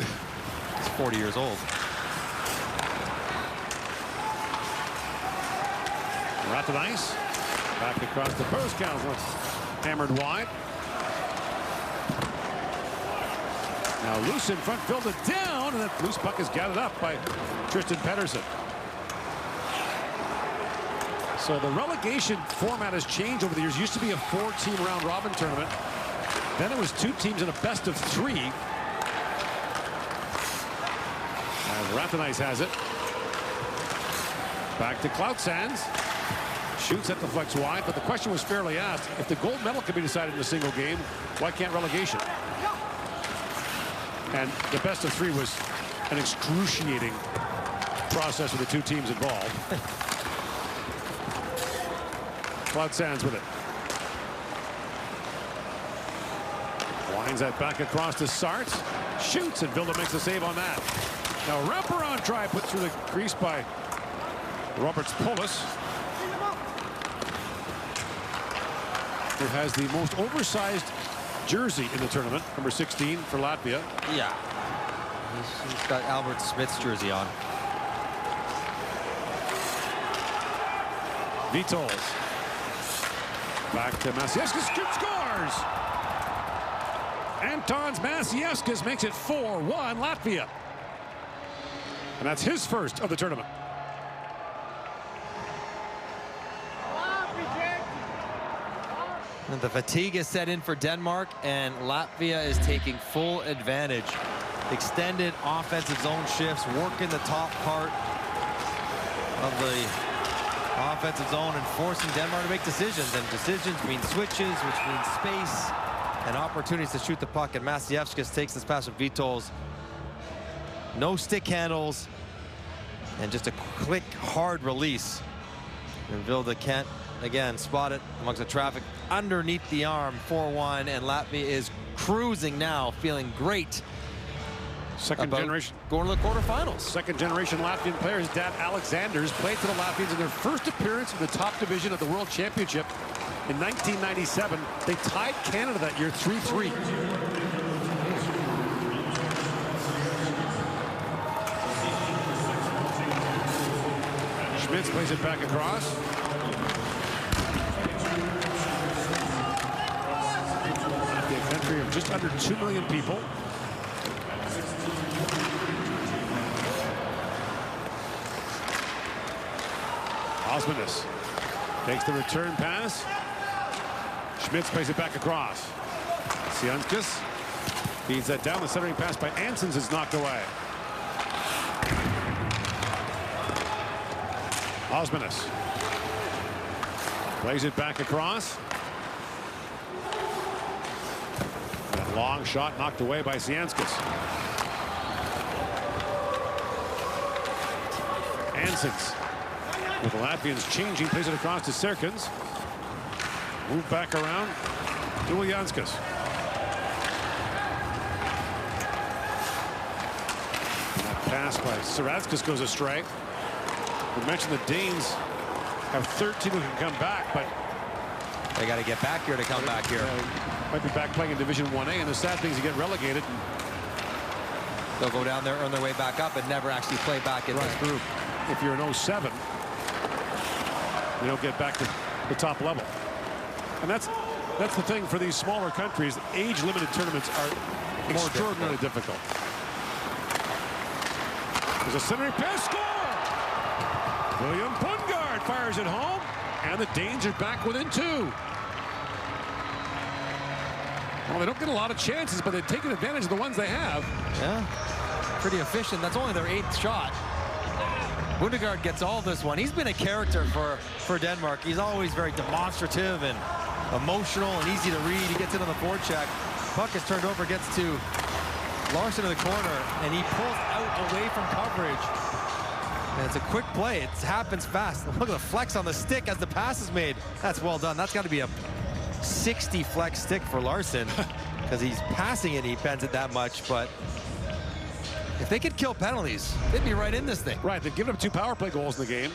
He's 40 years old. We're at the ice. Back across the post count. Hammered wide. Now loose in front, filled it down, and that loose puck is gathered up by Tristan Pedersen. So the relegation format has changed over the years. It used to be a 4-team round robin tournament. Then it was 2 teams in a best of 3. As Rathenice has it. Back to Cloutsands. Shoots at the flex wide, but the question was fairly asked. If the gold medal can be decided in a single game, why can't relegation? And the best of 3 was an excruciating process with the 2 teams involved. Cloutsands with it. Winds that back across to Sarts. Shoots, and Vilda makes the save on that. Now wraparound try put through the crease by Roberts Polis, who has the most oversized jersey in the tournament, number 16 for Latvia. Yeah. He's got Albert Smith's jersey on. Vitols. Back to Maciejewskis, scores! Antons Maciejewskis makes it 4-1 Latvia. And that's his first of the tournament. And the fatigue is set in for Denmark, and Latvia is taking full advantage. Extended offensive zone shifts, working the top part of the offensive zone and forcing Denmark to make decisions. And decisions mean switches, which means space and opportunities to shoot the puck. And Maciejewskis takes this pass from Vitols. No stick handles, and just a quick, hard release. And Vilda can't, again, spot it amongst the traffic underneath the arm. 4-1, and Latvia is cruising now, feeling great. Second generation. Going to the quarterfinals. Second generation Latvian player. His dad, Alexanders, played for the Latvians in their first appearance in the top division of the World Championship in 1997. They tied Canada that year 3-3. Schmitz plays it back across. Latvia, a country of just under 2 million people. Osmondus takes the return pass. Schmitz plays it back across. Sianskis feeds that down. The centering pass by Ansons is knocked away. Osmondus plays it back across. That long shot knocked away by Sianskis. Ansons, with the Latvians changing, plays it across to Serkins. Move back around to Uljanskas. That pass by Saratskas goes astray. We mentioned the Danes have 13 who can come back, but they got to get back here to come back here. Might be back playing in Division 1A, and the sad thing is you get relegated. They'll go down there, earn their way back up, and never actually play back in this group. If you're an 07, you don't get back to the top level. And that's the thing for these smaller countries. Age-limited tournaments are extraordinarily difficult. There's a centering pass, score! William Pungard fires it home, and the Danes are back within 2. Well, they don't get a lot of chances, but they've taken advantage of the ones they have. Yeah, pretty efficient. That's only their 8th shot. Pungard gets all this one. He's been a character for Denmark. He's always very demonstrative and emotional and easy to read. He gets in on the forecheck. Puck is turned over, gets to Larson in the corner, and he pulls out away from coverage. And it's a quick play. It happens fast. Look at the flex on the stick as the pass is made. That's well done. That's got to be a 60 flex stick for Larson because he's passing it. He bends it that much, but if they could kill penalties, they'd be right in this thing. Right, they've given up 2 power play goals in the game.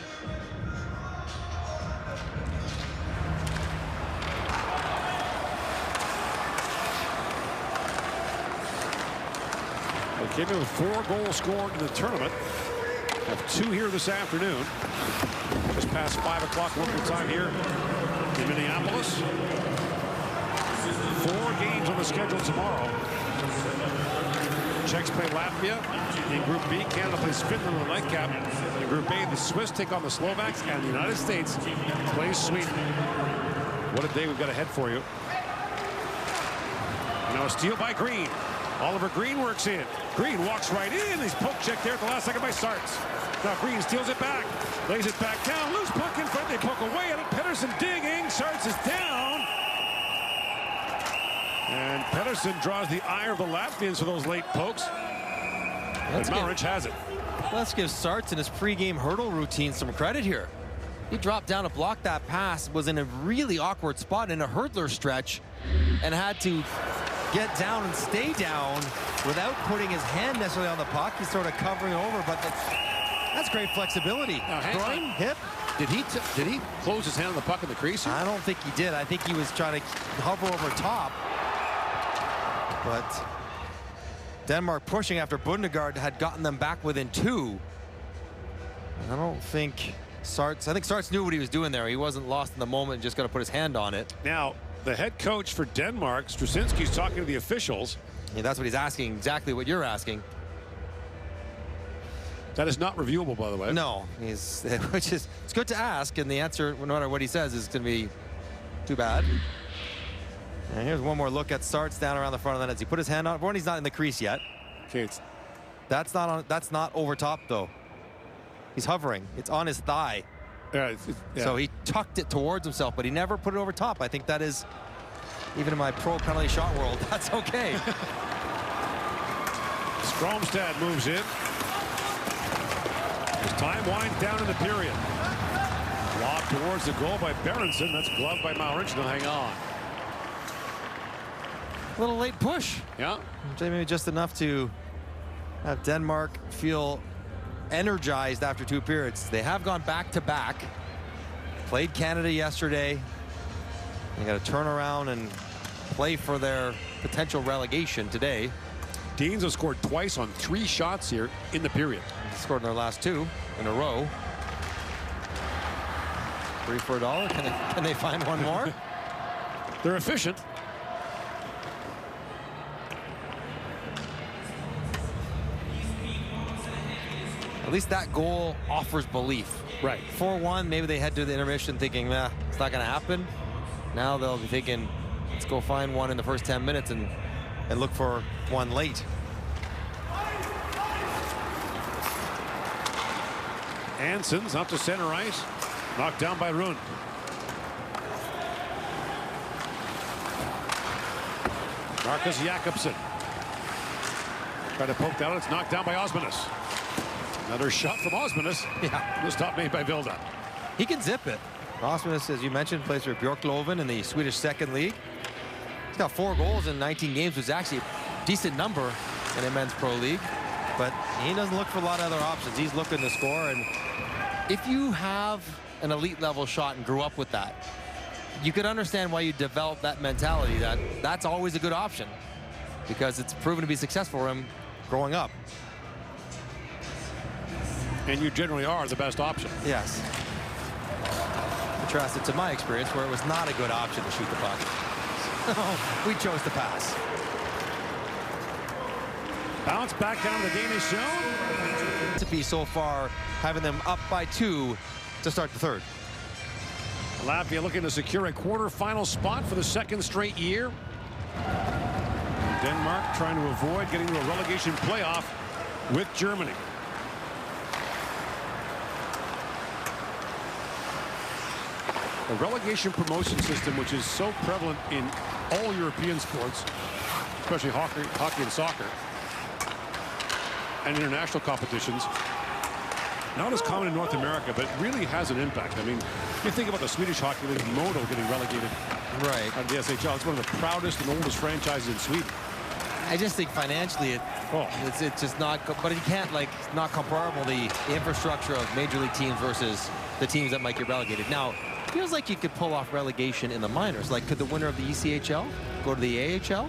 They came in with 4 goals scored in the tournament. Have 2 here this afternoon. Just past 5 o'clock local time here in Minneapolis. 4 games on the schedule tomorrow. Czechs play Latvia in Group B. Canada plays Finland in the nightcap. In Group A, the Swiss take on the Slovaks, and the United States plays Sweden. What a day we've got ahead for you. Now a steal by Green. Oliver Green works in. Green walks right in. He's poke checked there at the last second by Sarts. Now Green steals it back. Lays it back down. Loose puck in front. They poke away at it. Pettersson digging. Sarts is down. And Pettersson draws the ire of the Latvians for those late pokes. But Mauric has it. Let's give Sarts in his pregame hurdle routine some credit here. He dropped down to block that pass, was in a really awkward spot in a hurdler stretch, and had to get down and stay down without putting his hand necessarily on the puck. He's sort of covering over, but that's great flexibility. Groin, hip. Did he close his hand on the puck in the crease? I don't think he did. I think he was trying to hover over top. But Denmark pushing after Bundegaard had gotten them back within 2. I don't think Sarts, I think Sarts knew what he was doing there. He wasn't lost in the moment and just got to put his hand on it. Now, the head coach for Denmark, Strusinski's talking to the officials. Yeah, that's what he's asking, exactly what you're asking. That is not reviewable, by the way. No, which is, it's good to ask, and the answer, no matter what he says, is going to be too bad. And here's one more look at Sarts down around the front of the net. He put his hand on. One, he's not in the crease yet. Okay, that's not over top though. He's hovering. It's on his thigh. Yeah, So he tucked it towards himself, but he never put it over top. I think that is, even in my pro penalty shot world, that's okay. Stromstad moves in. As time winds down in the period. Lob towards the goal by Berenson. That's gloved by Mauric. They'll hang on. A little late push. Yeah. Maybe just enough to have Denmark feel energized after 2 periods. They have gone back-to-back. Played Canada yesterday. They got to turn around and play for their potential relegation today. Deans have scored twice on 3 shots here in the period. They scored in their last 2 in a row. 3 for $1. Can they find one more? They're efficient. At least that goal offers belief. Right. 4-1, maybe they head to the intermission thinking, nah, it's not going to happen. Now they'll be thinking, let's go find one in the first 10 minutes and look for one late. Anson's up to center ice. Knocked down by Rund. Marcus Jakobsen. Try to poke that out. It's knocked down by Osmanis. Another shot from Osmanis. Yeah. The stop made by Vilda. He can zip it. Osmanis, as you mentioned, plays for Björklöven in the Swedish second league. He's got 4 goals in 19 games, which is actually a decent number in a men's pro league. But he doesn't look for a lot of other options. He's looking to score. And if you have an elite level shot and grew up with that, you could understand why you develop that mentality that that's always a good option, because it's proven to be successful for him growing up. And you generally are the best option. Yes. Contrasted to my experience where it was not a good option to shoot the puck. We chose to pass. Bounce back down to the Danish zone. To be so far having them up by 2 to start the third. Latvia looking to secure a quarterfinal spot for the 2nd straight year. Denmark trying to avoid getting to a relegation playoff with Germany. A relegation promotion system which is so prevalent in all European sports, especially hockey and soccer, and international competitions. Not as common in North America, but it really has an impact. I mean, you think about the Swedish Hockey League, Modo getting relegated right out of the SHL. It's one of the proudest and oldest franchises in Sweden. I just think financially it's just not, but you can't, like, not comparable the infrastructure of major league teams versus the teams that might get relegated. Now, it feels like you could pull off relegation in the minors. Like, could the winner of the ECHL go to the AHL?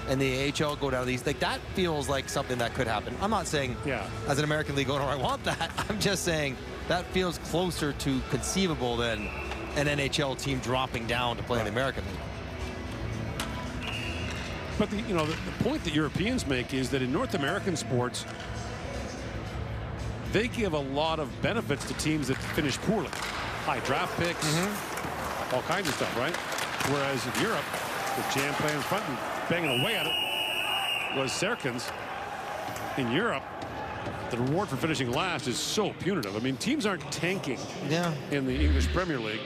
And the AHL go down to these, like, that feels like something that could happen. I'm not saying as an American League owner I want that. I'm just saying that feels closer to conceivable than an NHL team dropping down to play in the American League. But the point that Europeans make is that in North American sports, they give a lot of benefits to teams that finish poorly. High draft picks, all kinds of stuff, right? Whereas in Europe, with Jam playing in front and banging away at it, was Serkins. In Europe, the reward for finishing last is so punitive. I mean, teams aren't tanking in the English Premier League.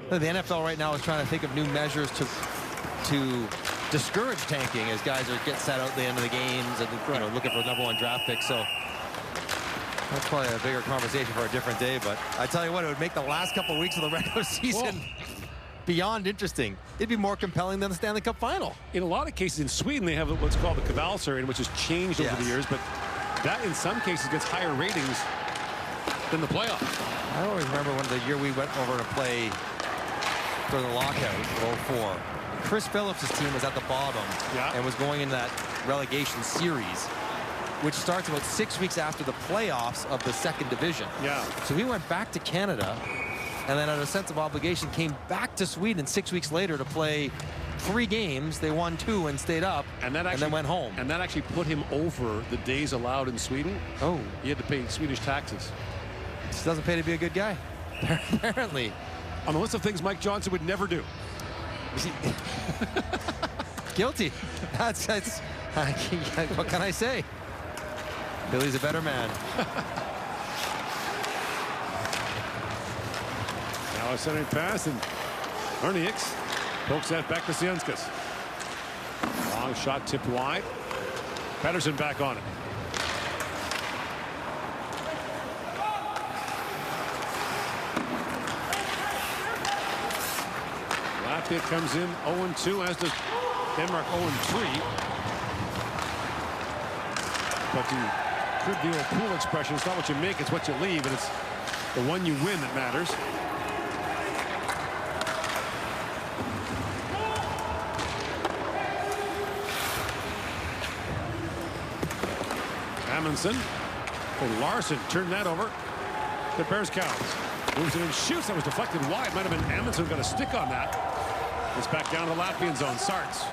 The NFL right now is trying to think of new measures to discourage tanking as guys are getting set out at the end of the games and looking for the #1 draft pick. So that's probably a bigger conversation for a different day. But I tell you what, it would make the last couple of weeks of the regular season beyond interesting. It'd be more compelling than the Stanley Cup final. In a lot of cases in Sweden, they have what's called the Cavalserin, which has changed over the years, but that in some cases gets higher ratings than the playoffs. I always remember when the year we went over to play during the lockout, 04. Chris Phillips' team was at the bottom and was going in that relegation series, which starts about 6 weeks after the playoffs of the second division. So we went back to Canada, and then out of a sense of obligation came back to Sweden 6 weeks later to play 3 games. They won 2 and stayed up, and then went home. And that actually put him over the days allowed in Sweden. Oh. He had to pay Swedish taxes. This doesn't pay to be a good guy, apparently. On the list of things Mike Johnson would never do. Guilty. That's what can I say? Billy's a better man. Now a centering pass, and Ernieks pokes that back to Sienskis. Long shot tipped wide. Pettersson back on it. Latvia comes in 0-2, as does Denmark 0-3. But the trivial pool expression, it's not what you make, it's what you leave, and it's the one you win that matters. Amundsen for Larson, turned that over to Bears Cows. Moves it and shoots. That was deflected wide. Might have been Amundsen got a stick on that. It's back down to the Latvian zone. Sarts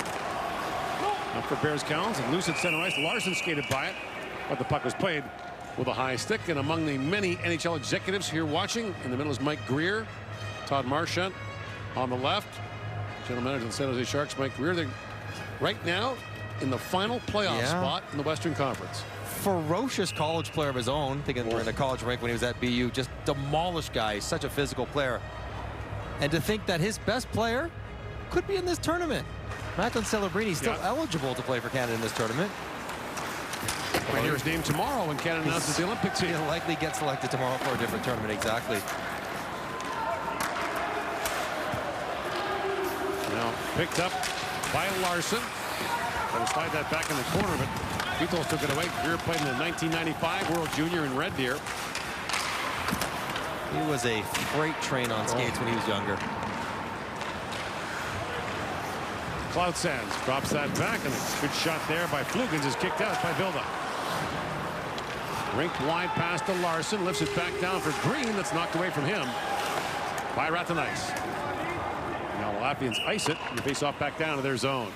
up for Bears Cows and loose at center ice. Larson skated by it, but the puck was played with a high stick. And among the many NHL executives here watching, in the middle is Mike Greer, Todd Marchant on the left, general manager of the San Jose Sharks, Mike Greer. They're right now in the final playoff spot in the Western Conference. Ferocious college player of his own. Thinking we're in the college rank when he was at BU. Just demolished guy. Such a physical player. And to think that his best player could be in this tournament. Macklin Celebrini still eligible to play for Canada in this tournament. We'll hear his name tomorrow when Canada announces the Olympics. He'll likely get selected tomorrow for a different tournament. Exactly. Now picked up by Larson. Going to slide that back in the corner, but Beatles took it away. Greer played in the 1995 World Junior in Red Deer. He was a freight train on skates when he was younger. Cloud Sands drops that back, and a good shot there by Flugans is kicked out by Vilda. Rinked wide pass to Larson, lifts it back down for Green. That's knocked away from him by Rathenice. Now the Latvians ice it and face off back down to their zone.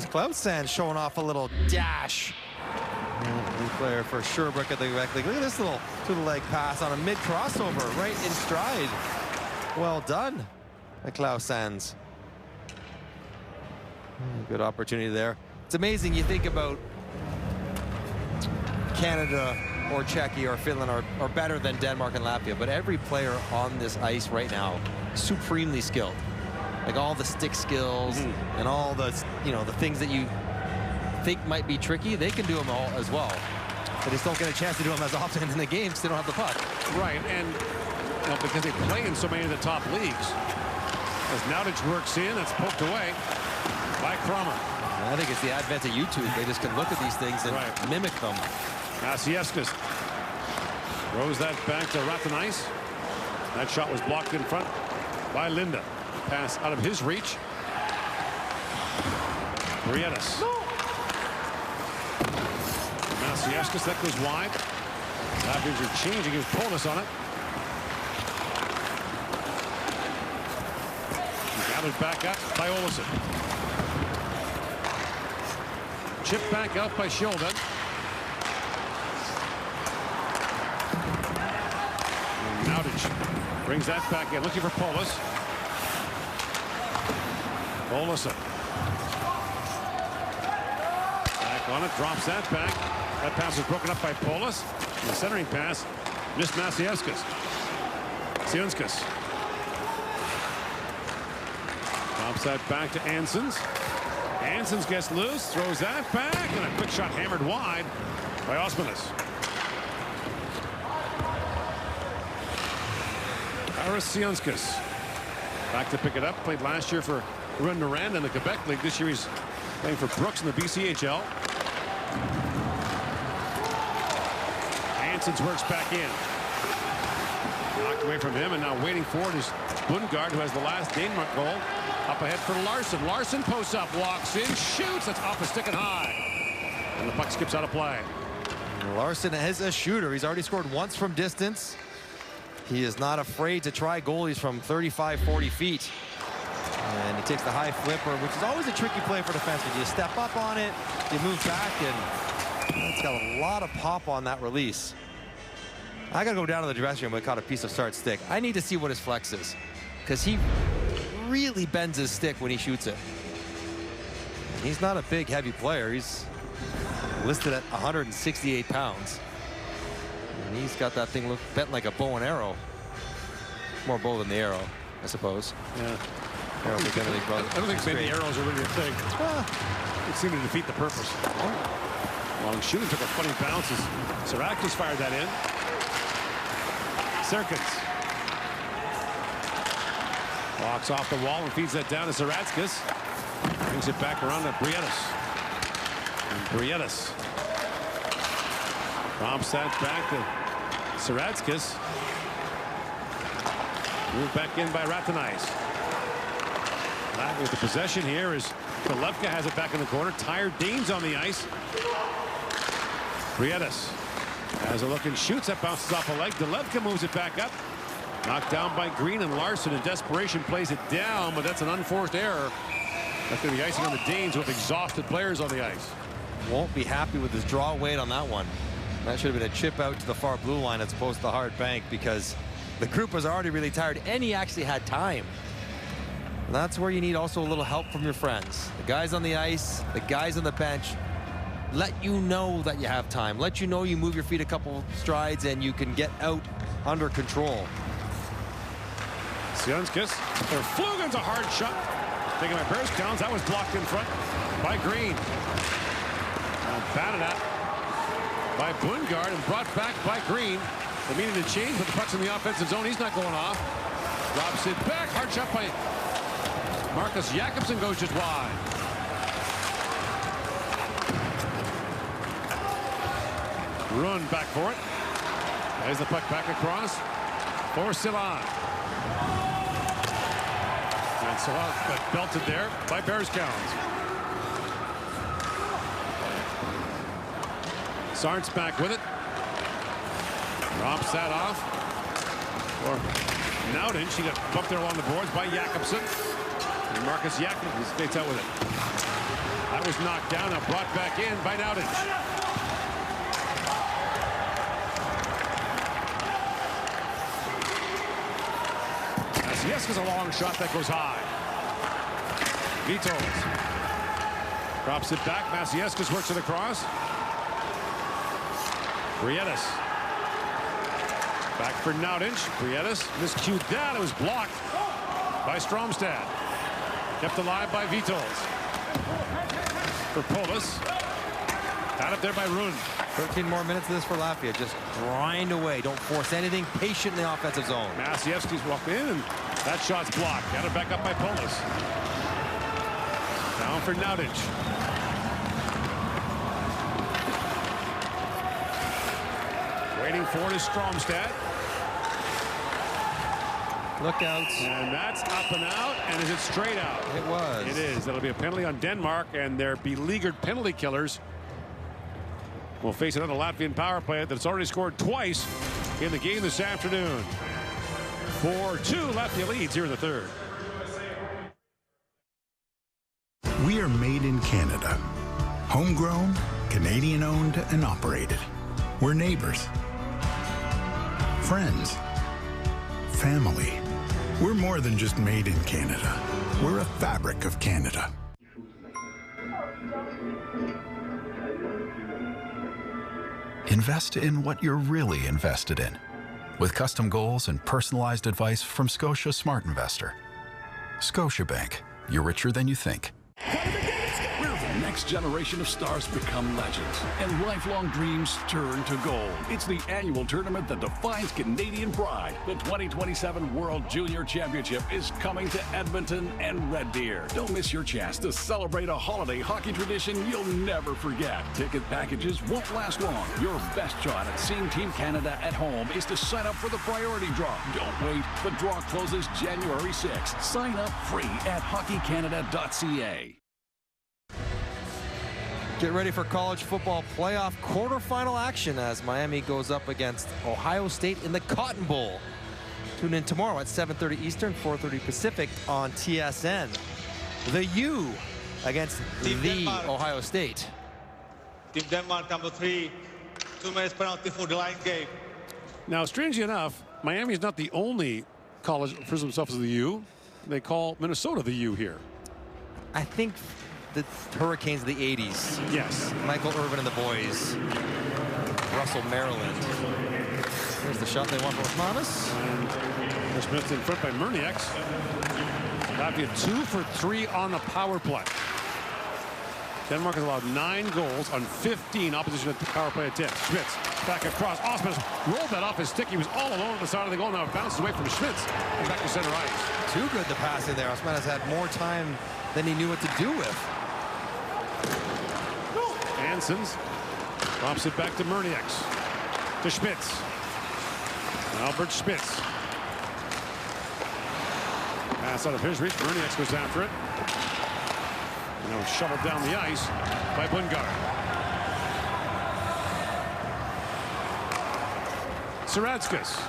Cloud Sands showing off a little dash. New player for Sherbrooke at the rec league. Look at this little two-leg pass on a mid crossover right in stride. Well done by Cloud Sands. Good opportunity there. It's amazing you think about Canada or Czechia or Finland are better than Denmark and Latvia, but every player on this ice right now is supremely skilled. Like all the stick skills and all the the things that you think might be tricky, they can do them all as well. They just don't get a chance to do them as often in the game because they don't have the puck. Right, and because they play in so many of the top leagues. As Nowdich works in, it's poked away by Cromer. I think it's the advent of YouTube. They just can look at these things and mimic them. Asieskas throws that back to Rathenice. That shot was blocked in front by Linda. Pass out of his reach. Brietas. Asieskas, that goes wide. Latvians are changing his bonus on it. Gathered back up by Olsen. Chipped back out by Shilda. Nowdich brings that back in, looking for Polis. Olsen. on it, drops that back. That pass was broken up by Polis. The centering pass missed Maciejewskis. Sionskis drops that back to Ansons. Ansons gets loose, throws that back, and a quick shot hammered wide by Osmanis. Sionskis back to pick it up. Played last year for Run Noranda in the Quebec League. This year he's playing for Brooks in the BCHL. Ansons works back in. Knocked away from him, and now waiting for it is Bundgaard, who has the last Denmark goal. Up ahead for Larson. Larson posts up, walks in, shoots. That's off a stick and high. And the puck skips out of play. Larson is a shooter. He's already scored once from distance. He is not afraid to try goalies from 35, 40 feet. And he takes the high flipper, which is always a tricky play for defensemen. You step up on it, you move back, and it's got a lot of pop on that release. I got to go down to the dressing room and caught a piece of start stick. I need to see what his flex is, because he really bends his stick when he shoots it. He's not a big, heavy player. He's listed at 168 pounds. And he's got that thing bent like a bow and arrow. More bow than the arrow, I suppose. Yeah. I don't think maybe the arrows are really a thing. It seemed to defeat the purpose. Long shooting, took a funny bounce as Sarakis fired that in. Serkins walks off the wall and feeds that down to Saratskis. Brings it back around to Brietas. And Brietas prompts that back to Saratskis. Moved back in by Ratanais. With the possession here is Kalevka has it back in the corner. Tired Dean's on the ice. Brietas has a look and shoots. That bounces off a leg. Delevka moves it back up. Knocked down by Green, and Larson in desperation plays it down, but that's an unforced error. That's going to be icing on the Danes with exhausted players on the ice. Won't be happy with his draw weight on that one. That should have been a chip out to the far blue line as opposed to the hard bank, because the group was already really tired and he actually had time. And that's where you need also a little help from your friends. The guys on the ice, the guys on the bench, let you know that you have time. Let you know you move your feet a couple strides and you can get out under control. Sionskis, or Flugan's a hard shot. Taking my Bears counts, that was blocked in front by Green. Now batted at by Bundgaard and brought back by Green. They needed to change, but the puck's in the offensive zone. He's not going off. Drops it back, hard shot by Marcus Jakobsen, goes just wide. Run back for it. There's the puck back across for Silan. And Silan got belted there by Bears Counts. Sart's back with it. Drops that off. Or Nowden, she got bumped there along the boards by Jakobsen. And Marcus Jakobsen skates out with it. That was knocked down and brought back in by Nowden. Maciejewski's a long shot that goes high. Vitols drops it back. Maciejewski's works it across. Brietas back for Nowdinch. Brietas miscued that. It was blocked by Stromstad. Kept alive by Vitols. For Polis. Had it there by Rune. 13 more minutes of this for Latvia. Just grind away. Don't force anything. Patient in the offensive zone. Maciejewski's walked in, and that shot's blocked. Got it back up by Polis. Down for Nowdinch. Waiting for it is Stromstad. Look out. And that's up and out. And is it straight out? It was. It is. That'll be a penalty on Denmark, and their beleaguered penalty killers will face another Latvian power play that's already scored twice in the game this afternoon. 4-2, Latvia leads here in the third. We are made in Canada. Homegrown, Canadian owned and operated. We're neighbors. Friends. Family. We're more than just made in Canada. We're a fabric of Canada. Invest in what you're really invested in. With custom goals and personalized advice from Scotia Smart Investor. Scotiabank, you're richer than you think. Where the next generation of stars become legends and lifelong dreams turn to gold. It's the annual tournament that defines Canadian pride. The 2027 World Junior Championship is coming to Edmonton and Red Deer. Don't miss your chance to celebrate a holiday hockey tradition you'll never forget. Ticket packages won't last long. Your best shot at seeing Team Canada at home is to sign up for the priority draw. Don't wait. The draw closes January 6th. Sign up free at hockeycanada.ca. Get ready for college football playoff quarterfinal action as Miami goes up against Ohio State in the Cotton Bowl. Tune in tomorrow at 7:30 Eastern, 4:30 Pacific on TSN. The U against Team the Denmark. Ohio State. Team Denmark, number 3. 2 minutes penalty for the line game. Now, strangely enough, Miami is not the only college that refers themselves as the U. They call Minnesota the U here. I think the Hurricanes of the 80s. Yes. Michael Irvin and the boys. Russell, Maryland. Here's the shot they want from Thomas. And Smith's in front by Murniak. Latvia 2 for 3 on the power play. Denmark has allowed 9 goals on 15 opposition at the power play attempts. Schmitz back across. Osmus rolled that off his stick. He was all alone at the side of the goal. Now it bounces away from Schmitz and back to center ice. Too good the pass in there. Osman has had more time than he knew what to do with. Hansons drops it back to Murniak. To Schmitz. Albert Schmitz. Pass out of his reach. Murniak goes after it. Now shoveled down the ice by Bungard. Saradskas.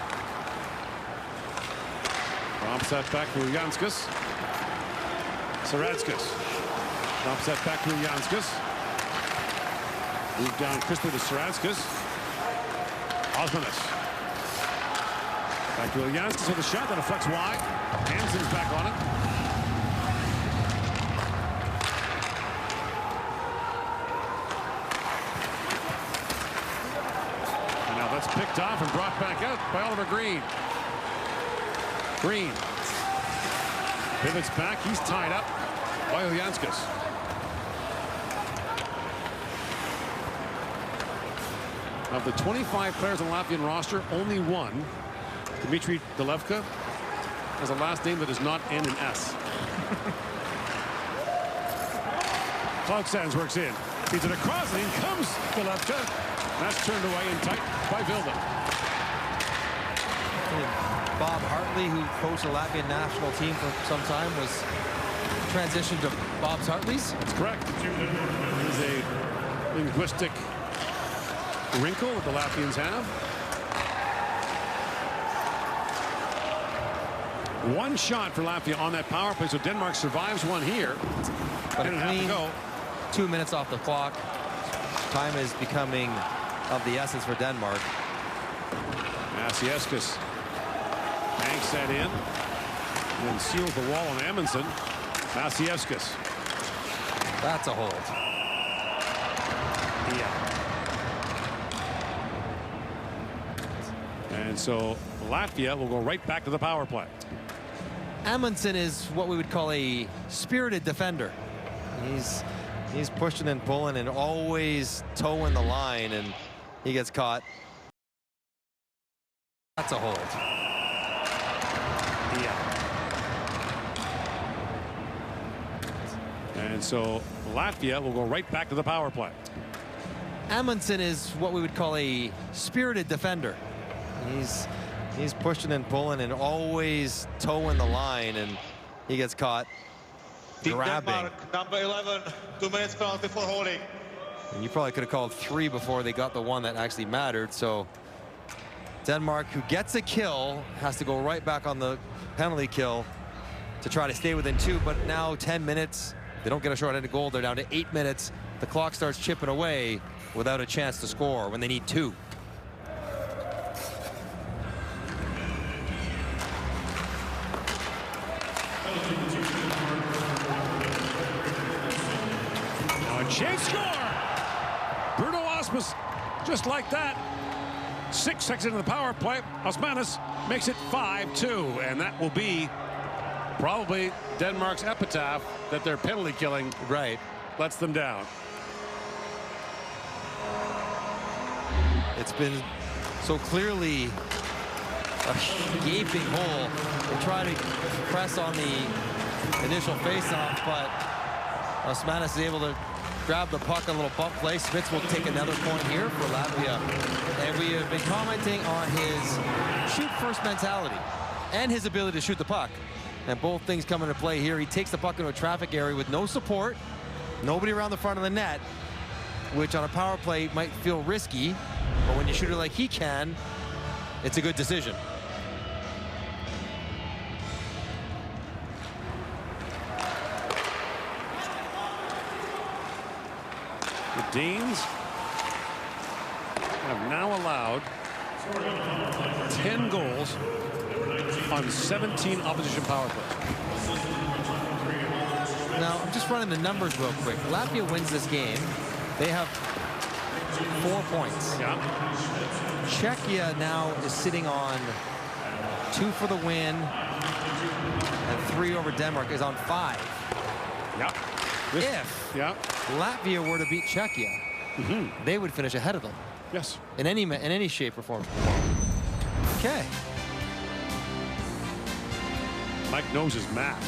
Drops that back to Janskas. Saradskas. Drops that back to Janskas. Move down crisply to Saradskas. Osmanis. Back to Janskas with a shot that deflects wide. Hanson's back on it. That's picked off and brought back out by Oliver Green. Green pivots back. He's tied up by Janskas. Of the 25 players on the Latvian roster, only one, Dmitry Delevka, has a last name that does not end in S. Cloud Sands works in. Feeds it across and in comes Delevka. That's turned away and tight by Vilda. Bob Hartley, who coached the Latvian national team for some time, was transitioned to Bob's Hartley's. That's correct. There's a linguistic wrinkle that the Latvians have. One shot for Latvia on that power play, so Denmark survives one here. But a clean 2 minutes off the clock. Time is becoming of the essence for Denmark. Asieskas banks that in and then seals the wall on Amundsen. Asieskas. That's a hold. Yeah. And so Latvia will go right back to the power play. Amundsen is what we would call a spirited defender. He's pushing and pulling and always toeing the line, and he gets caught. That's a hold. Yeah. And so Latvia will go right back to the power play. Amundsen is what we would call a spirited defender. He's pushing and pulling and always toeing the line, and he gets caught grabbing. Denmark, number 11, 2 minutes penalty for holding. And you probably could have called 3 before they got the one that actually mattered. So Denmark, who gets a kill, has to go right back on the penalty kill to try to stay within 2. But now 10 minutes, they don't get a short-handed goal. They're down to 8 minutes. The clock starts chipping away without a chance to score when they need 2. Now a chance score. Bruno Osmus Just like that. 6 seconds into the power play, Osmanis makes it 5-2, and that will be probably Denmark's epitaph that their penalty killing lets them down. It's been so clearly a gaping hole. They try to press on the initial face-off, but Osmanis is able to grab the puck, a little bump play. Spitz will take another point here for Latvia. And we have been commenting on his shoot-first mentality and his ability to shoot the puck. And both things come into play here. He takes the puck into a traffic area with no support, nobody around the front of the net, which on a power play might feel risky, but when you shoot it like he can, it's a good decision. The Danes have now allowed 10 goals on 17 opposition power plays. Now, I'm just running the numbers real quick. Latvia wins this game. They have 4 points. Yeah. Czechia now is sitting on 2 for the win, and 3 over Denmark is on 5. Yeah. If Latvia were to beat Czechia, they would finish ahead of them. Yes. In any shape or form. Okay. Mike knows his math.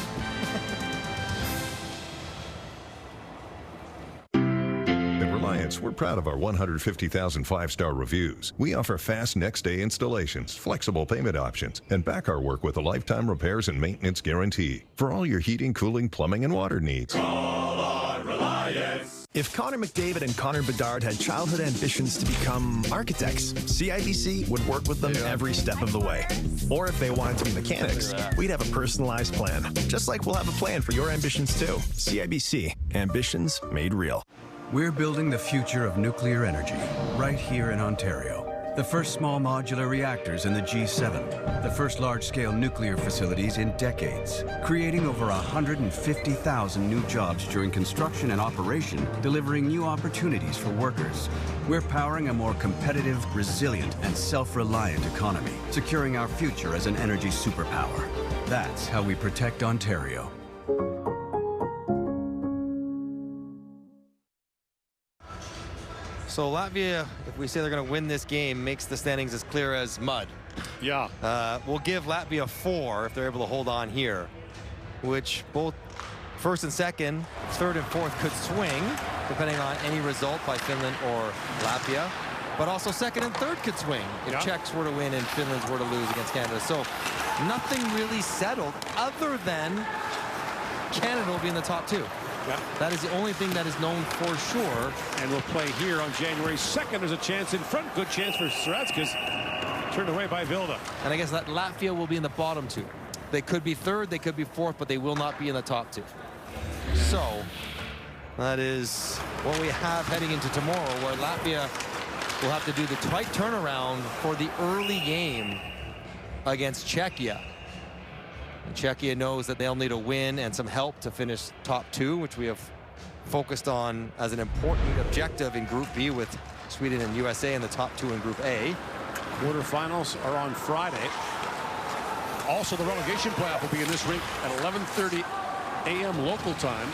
At Reliance, we're proud of our 150,000 5-star reviews. We offer fast next-day installations, flexible payment options, and back our work with a lifetime repairs and maintenance guarantee for all your heating, cooling, plumbing, and water needs. Call on Reliance. If Connor McDavid and Connor Bedard had childhood ambitions to become architects, CIBC would work with them every step of the way. Or if they wanted to be mechanics, we'd have a personalized plan. Just like we'll have a plan for your ambitions too. CIBC, ambitions made real. We're building the future of nuclear energy right here in Ontario. The first small modular reactors in the G7. The first large-scale nuclear facilities in decades. Creating over 150,000 new jobs during construction and operation, delivering new opportunities for workers. We're powering a more competitive, resilient, and self-reliant economy, securing our future as an energy superpower. That's how we protect Ontario. So Latvia, if we say they're going to win this game, makes the standings as clear as mud. Yeah. We'll give Latvia 4 if they're able to hold on here, which both first and second, third and fourth could swing, depending on any result by Finland or Latvia. But also second and third could swing if Czechs were to win and Finland's were to lose against Canada. So nothing really settled other than Canada will be in the top 2. That is the only thing that is known for sure. And we'll play here on January 2nd. There's a chance in front. Good chance for Saratskas. Turned away by Vilda. And I guess that Latvia will be in the bottom 2. They could be third, they could be fourth, but they will not be in the top 2. So that is what we have heading into tomorrow, where Latvia will have to do the tight turnaround for the early game against Czechia. And Czechia knows that they'll need a win and some help to finish top 2, which we have focused on as an important objective in Group B with Sweden and USA in the top 2 in Group A. Quarterfinals are on Friday. Also, the relegation playoff will be in this rink at 11:30 a.m. local time.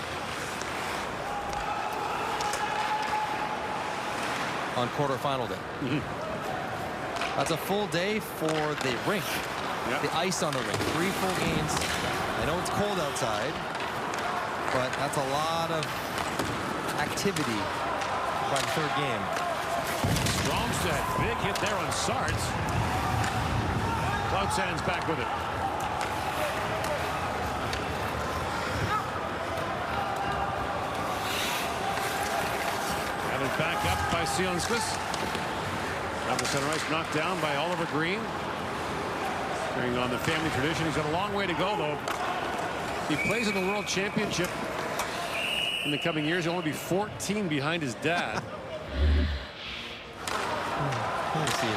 On quarterfinal day. That's a full day for the rink. The ice on the rink. 3 full games. I know it's cold outside, but that's a lot of activity by the third game. Stromstead, big hit there on Sarts. Cloud-Sand's back with it. Have it back up by Sionskis. Up the center ice, knocked down by Oliver Green. Carrying on the family tradition. He's got a long way to go, though. He plays in the World Championship in the coming years. He'll only be 14 behind his dad. Let me see.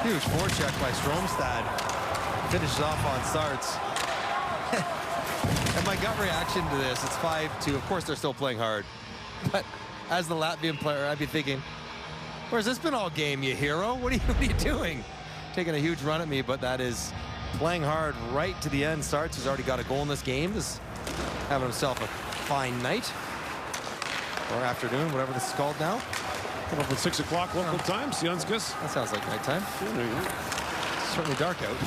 Huge forecheck by Stromstad. Finishes off on Sarts. And my gut reaction to this, it's 5-2. Of course, they're still playing hard. But as the Latvian player, I'd be thinking, Where's this been all game, you hero? What are you doing? Taking a huge run at me, but that is playing hard right to the end. Starts, who's already got a goal in this game, is having himself a fine night. Or afternoon, whatever this is called now. Come up at 6 o'clock local time, Sianskas. That sounds like nighttime. Yeah, there you go. It's certainly dark out.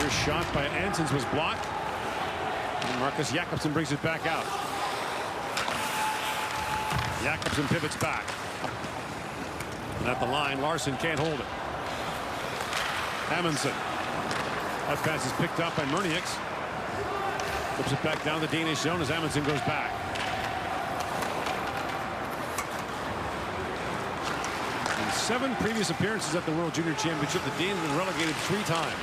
Your shot by Ansons was blocked. And Marcus Jakobsen brings it back out. Jakobsen pivots back. And at the line, Larson can't hold it. Amundsen. That pass is picked up by Murnieks. Flips it back down the Danish zone as Amundsen goes back. In 7 previous appearances at the World Junior Championship, the Danes have been relegated 3 times.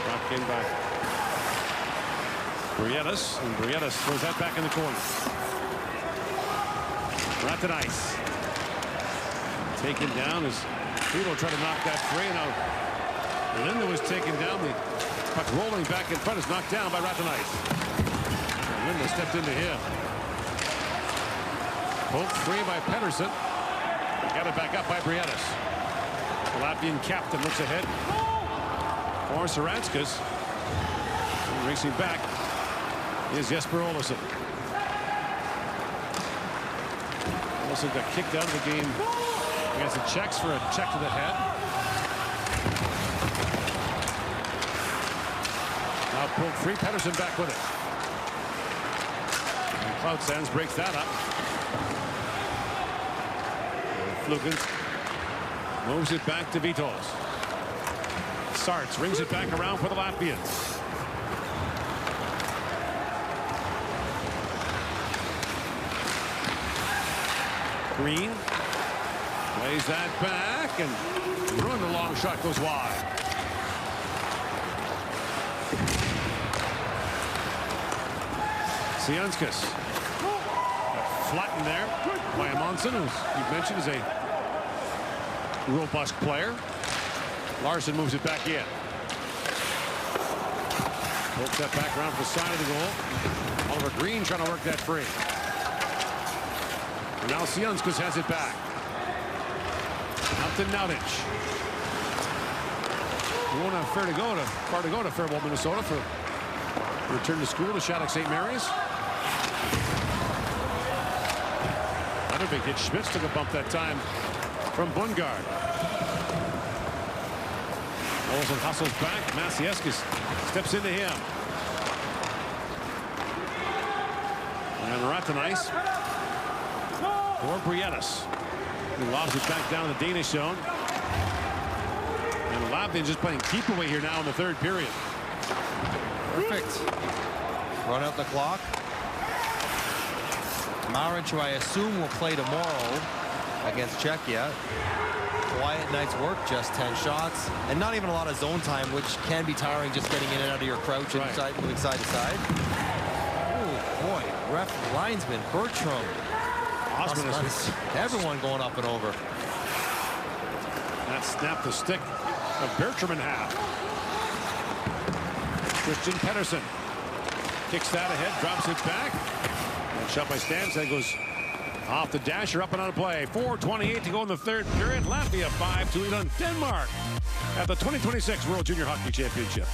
Knocked in by Brietas, and Brietas throws that back in the corner. Ratten ice. Taken down as Hilo tried to knock that free. Now Linda was taken down. The puck rolling back in front is knocked down by Ratten ice. Linda stepped into him. Poked free by Pedersen. Got it back up by Brietas. The Latvian captain looks ahead for Saranskas. Racing back is Jesper Olsson. Olsson got kicked out of the game against the Czechs for a check to the head. Now pulled free. Pedersen back with it. And Cloud Sands breaks that up. Flugans moves it back to Vitos. Sarts rings it back around for the Latvians. Green plays that back and ruined. The long shot goes wide. Sianskas flattened there by Amundsen, who you've mentioned is a robust player. Larson moves it back in. Pokes that back around for the side of the goal. Oliver Green trying to work that free. And now Sianskas has it back. Out to Nautic. He won't have far to go to Faribault, Minnesota for return to school to Shattuck St. Mary's. Another big hit. Schmitz took a bump that time from Bungard. Olsen hustles back. Maciejskis steps into him. And Rattenais for Brietas. He lobs it back down the Danish zone. And Latvian just playing keep away here now in the 3rd period. Perfect. Run out the clock. Maric, who I assume will play tomorrow against Czechia. Quiet night's work, just 10 shots, and not even a lot of zone time, which can be tiring just getting in and out of your crouch and moving side to side. Oh boy, ref linesman Bertram. Everyone going up and over. That snapped the stick of Bertram in half. Christian Pedersen kicks that ahead, drops it back. And shot by Stansted goes off the dasher, up and on play. 4:28 to go in the 3rd period. Latvia 5 to lead on Denmark at the 2026 World Junior Hockey Championship.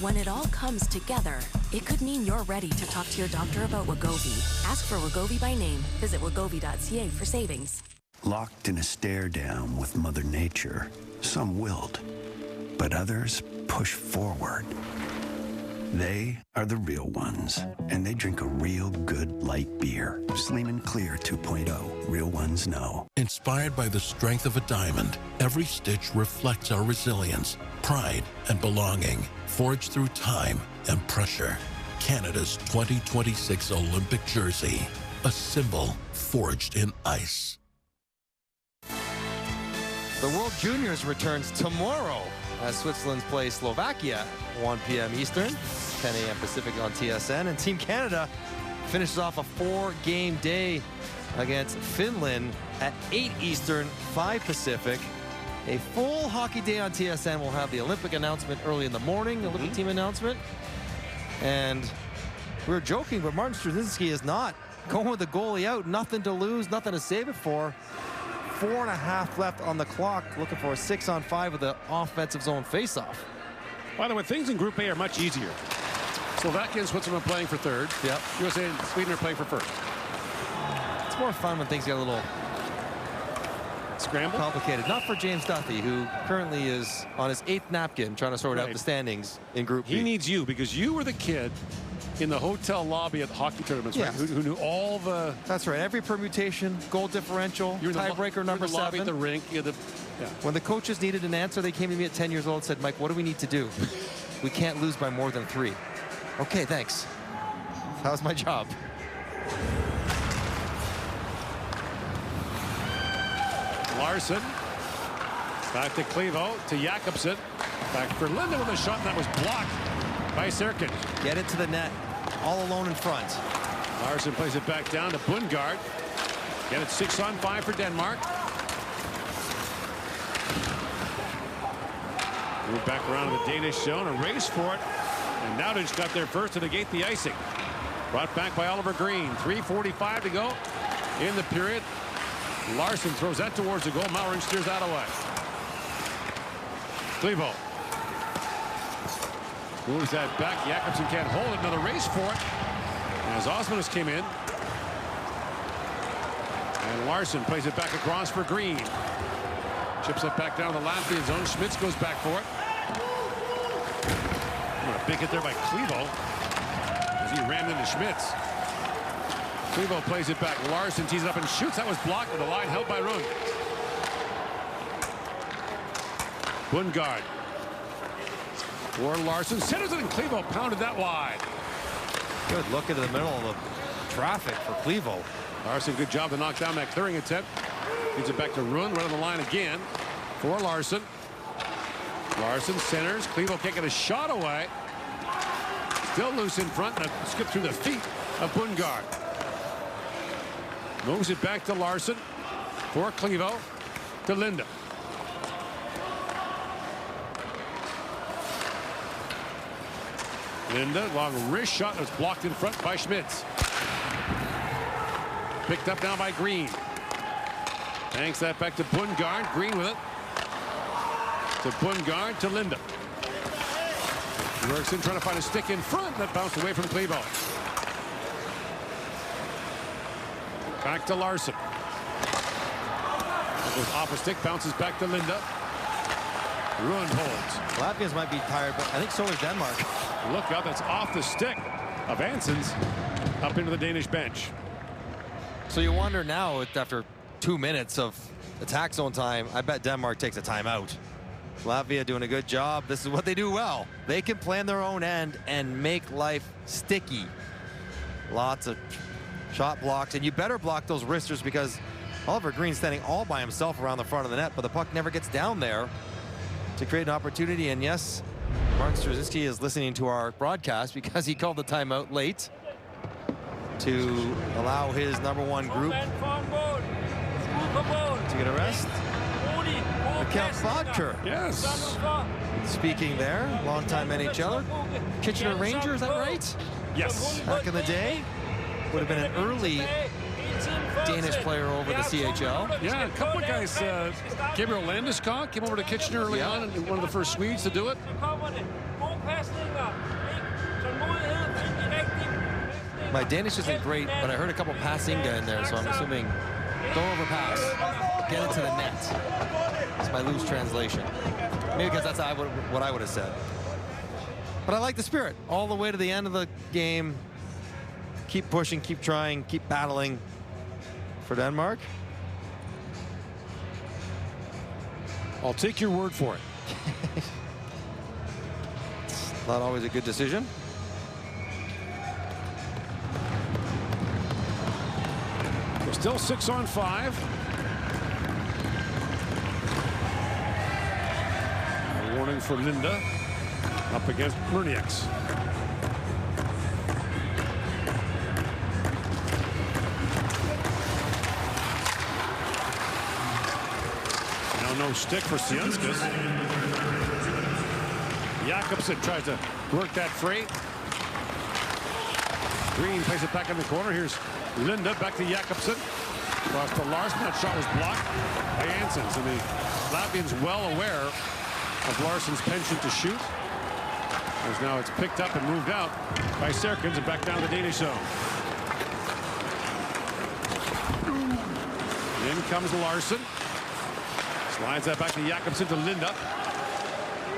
When it all comes together, it could mean you're ready to talk to your doctor about Wegovy. Ask for Wegovy by name. Visit wegovy.ca for savings. Locked in a stare down with Mother Nature, some wilt, but others push forward. They are the real ones, and they drink a real good light beer. Slim and Clear 2.0. Real ones know. Inspired by the strength of a diamond, every stitch reflects our resilience, pride, and belonging, forged through time and pressure. Canada's 2026 Olympic jersey, a symbol forged in ice. The World Juniors returns tomorrow as Switzerland plays Slovakia, 1 p.m. Eastern, 10 a.m. Pacific on TSN. And Team Canada finishes off a 4-game day against Finland at 8 Eastern, 5 Pacific. A full hockey day on TSN. We'll have the Olympic announcement early in the morning, the Olympic team announcement. And we were joking, but Martin Straczynski is not going with the goalie out. Nothing to lose, nothing to save it for. 4.5 left on the clock, looking for a 6-on-5 with the offensive zone faceoff. By the way, things in Group A are much easier. Slovakia and Switzerland are playing for third. Yep. USA and Sweden are playing for first. It's more fun when things get a little scramble, complicated. Not for James Duthie, who currently is on his 8th napkin trying to sort out the standings in Group B. He needs you because you were the kid in the hotel lobby at hockey tournaments, right? Who knew all the... That's right. Every permutation, goal differential, tiebreaker number 7. Lobby at the rink. When the coaches needed an answer, they came to me at 10 years old and said, Mike, what do we need to do? We can't lose by more than 3. Okay, thanks. That was my job. Larson. Back to Clevo, to Jakobsen. Back for Linda with a shot, and that was blocked by Serkin. Get it to the net. All alone in front. Larson plays it back down to Bundgaard. Get it 6-on-5 for Denmark. Move back around to the Danish zone. A race for it. And Nowdich got there first to negate the icing. Brought back by Oliver Green. 3:45 to go in the period. Larson throws that towards the goal. Mauring steers that away. Clevo. Moves that back. Jakobsen can't hold it. Another race for it. As Osmanus came in. And Larson plays it back across for Green. Chips it back down to the Latvian zone. Schmitz goes back for it. A big hit there by Clevo as he rammed into Schmitz. Clevo plays it back. Larson tees it up and shoots. That was blocked with the line held by Rund. Bundgaard. For Larson. Centers it, and Clevo pounded that wide. Good look into the middle of the traffic for Clevo. Larson, good job to knock down that clearing attempt. Feeds it back to Rund. Right on the line again for Larson. Larson centers. Clevo can't get a shot away. Still loose in front, and a skip through the feet of Bundgaard. Moves it back to Larson for Clevo to Linda. Linda, long wrist shot that was blocked in front by Schmitz. Picked up now by Green. Hangs that back to Bundgaard. Green with it. To Bundgaard to Linda. Works in trying to find a stick in front. That bounced away from Clevo. Back to Larson. That goes off a stick. Bounces back to Linda. Rund holds. Latvians might be tired, but I think so is Denmark. Look up. That's off the stick of Ansons up into the Danish bench. So you wonder now, after 2 minutes of attack zone time, I bet Denmark takes a timeout. Latvia doing a good job. This is what they do well. They can plan their own end and make life sticky. Lots of shot blocks, and you better block those wristers because Oliver Green's standing all by himself around the front of the net, but the puck never gets down there to create an opportunity. And yes, Martin Straczynski is listening to our broadcast because he called the timeout late to allow his #1 group to get a rest. Mikhail Bodker. Yes. Speaking there, longtime NHLer. Kitchener Ranger, is that right? Yes. Back in the day. Would have been an early Danish player over the CHL. Yeah, a couple of guys. Gabriel Landeskog came over to Kitchener early on, and one of the first Swedes to do it. My Danish isn't great, but I heard a couple passing in there, so I'm assuming don't overpass. Get it to the net. It's my loose translation. Maybe because that's what I would have said. But I like the spirit all the way to the end of the game. Keep pushing, keep trying, keep battling for Denmark. I'll take your word for it. It's not always a good decision. We're still 6-on-5. A warning for Linda up against Murnieks. No stick for Sienskis. Jakobsen tries to work that freight. Green plays it back in the corner. Here's Linda back to Jakobsen. Across to Larson. That shot was blocked by Ansons. And the Latvians well aware of Larson's penchant to shoot. As now it's picked up and moved out by Serkins and back down to the Danish zone. In comes Larson. Slides that back to Jakobsen to Linda.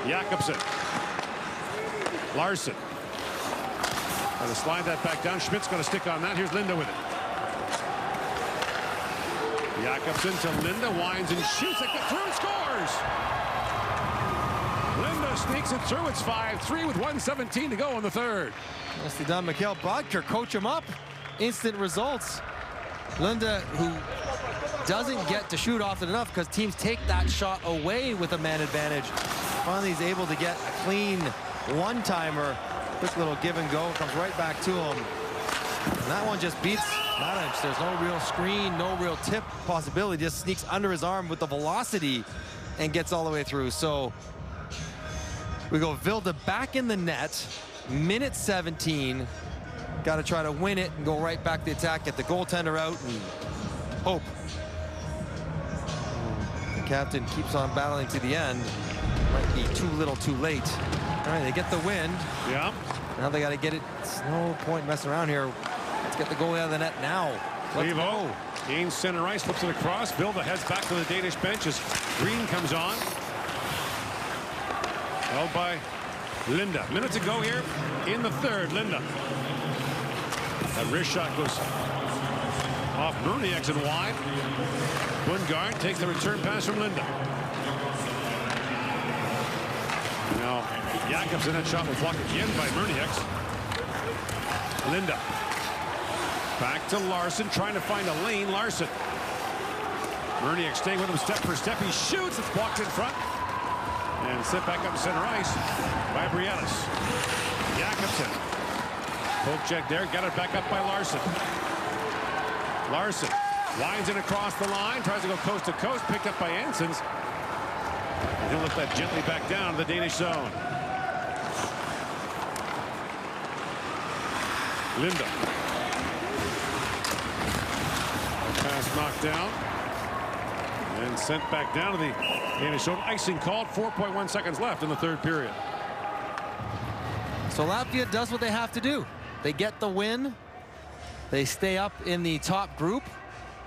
Jakobsen. Larson. Got to slide that back down. Schmidt's going to stick on that. Here's Linda with it. Jakobsen to Linda. Winds and shoots. It gets through and scores. Linda sneaks it through. It's 5-3 with 1:17 to go in the third. Nicely done, Mikhail Bodker. Coach him up. Instant results. Linda, who doesn't get to shoot often enough because teams take that shot away with a man advantage. Finally is able to get a clean one-timer. Quick little give and go. Comes right back to him. And that one just beats Madic. There's no real screen, no real tip possibility. Just sneaks under his arm with the velocity and gets all the way through. So we go Vilda back in the net. Minute 17. Got to try to win it and go right back to the attack. Get the goaltender out and hope. Captain keeps on battling to the end. Might be too little too late. All right, they get the win. Yeah. Now they got to get it. It's no point messing around here. Let's get the goalie out of the net now. Let's go. Gains center ice, flips it across. Vilda heads back to the Danish bench as Green comes on. Held by Linda. Minute to go here in the third. Linda. That wrist shot goes off Murnieks and wide. Bundgaard takes the return pass from Linda. Now Jakobsen, that shot was blocked again by Murnieks. Linda. Back to Larson, trying to find a lane. Larson. Murnieks staying with him step for step. He shoots. It's blocked in front. And set back up center ice by Brielis. Jakobsen. Poke check there. Got it back up by Larson. Larson winds it across the line. Tries to go coast to coast. Picked up by Ansons. He'll let that gently back down to the Danish zone. Linda. Pass knocked down. And sent back down to the Danish zone. Icing called. 4.1 seconds left in the third period. So Latvia does what they have to do. They get the win. They stay up in the top group.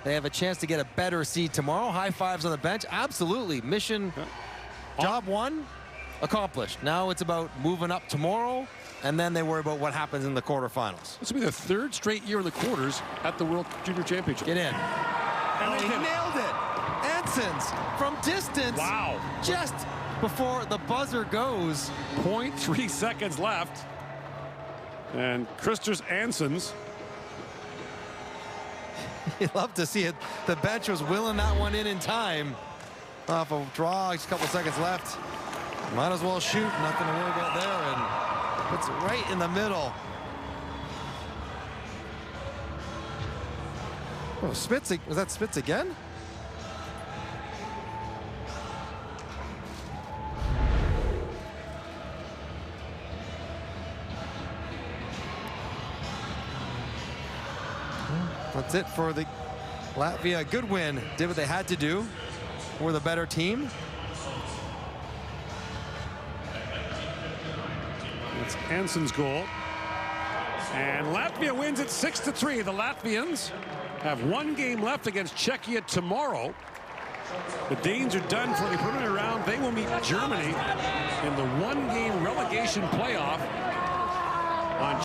They have a chance to get a better seed tomorrow. High fives on the bench. Absolutely. Mission, job one, accomplished. Now it's about moving up tomorrow, and then they worry about what happens in the quarterfinals. This will be the third straight year in the quarters at the World Junior Championship. Get in. And he nailed it. Ansons from distance. Wow. Just before the buzzer goes. 0.3 seconds left. And Christers Ansons. You'd love to see it. The bench was willing that one in time. Off a draw, just a couple seconds left. Might as well shoot. Nothing to worry about there. And puts it right in the middle. Oh, Spitz. Was that Spitz again? That's it for the Latvia. Good win. Did what they had to do. We're the better team. It's Anson's goal. And Latvia wins it 6-3. The Latvians have one game left against Czechia tomorrow. The Danes are done for the preliminary round. They will meet Germany in the one-game relegation playoff on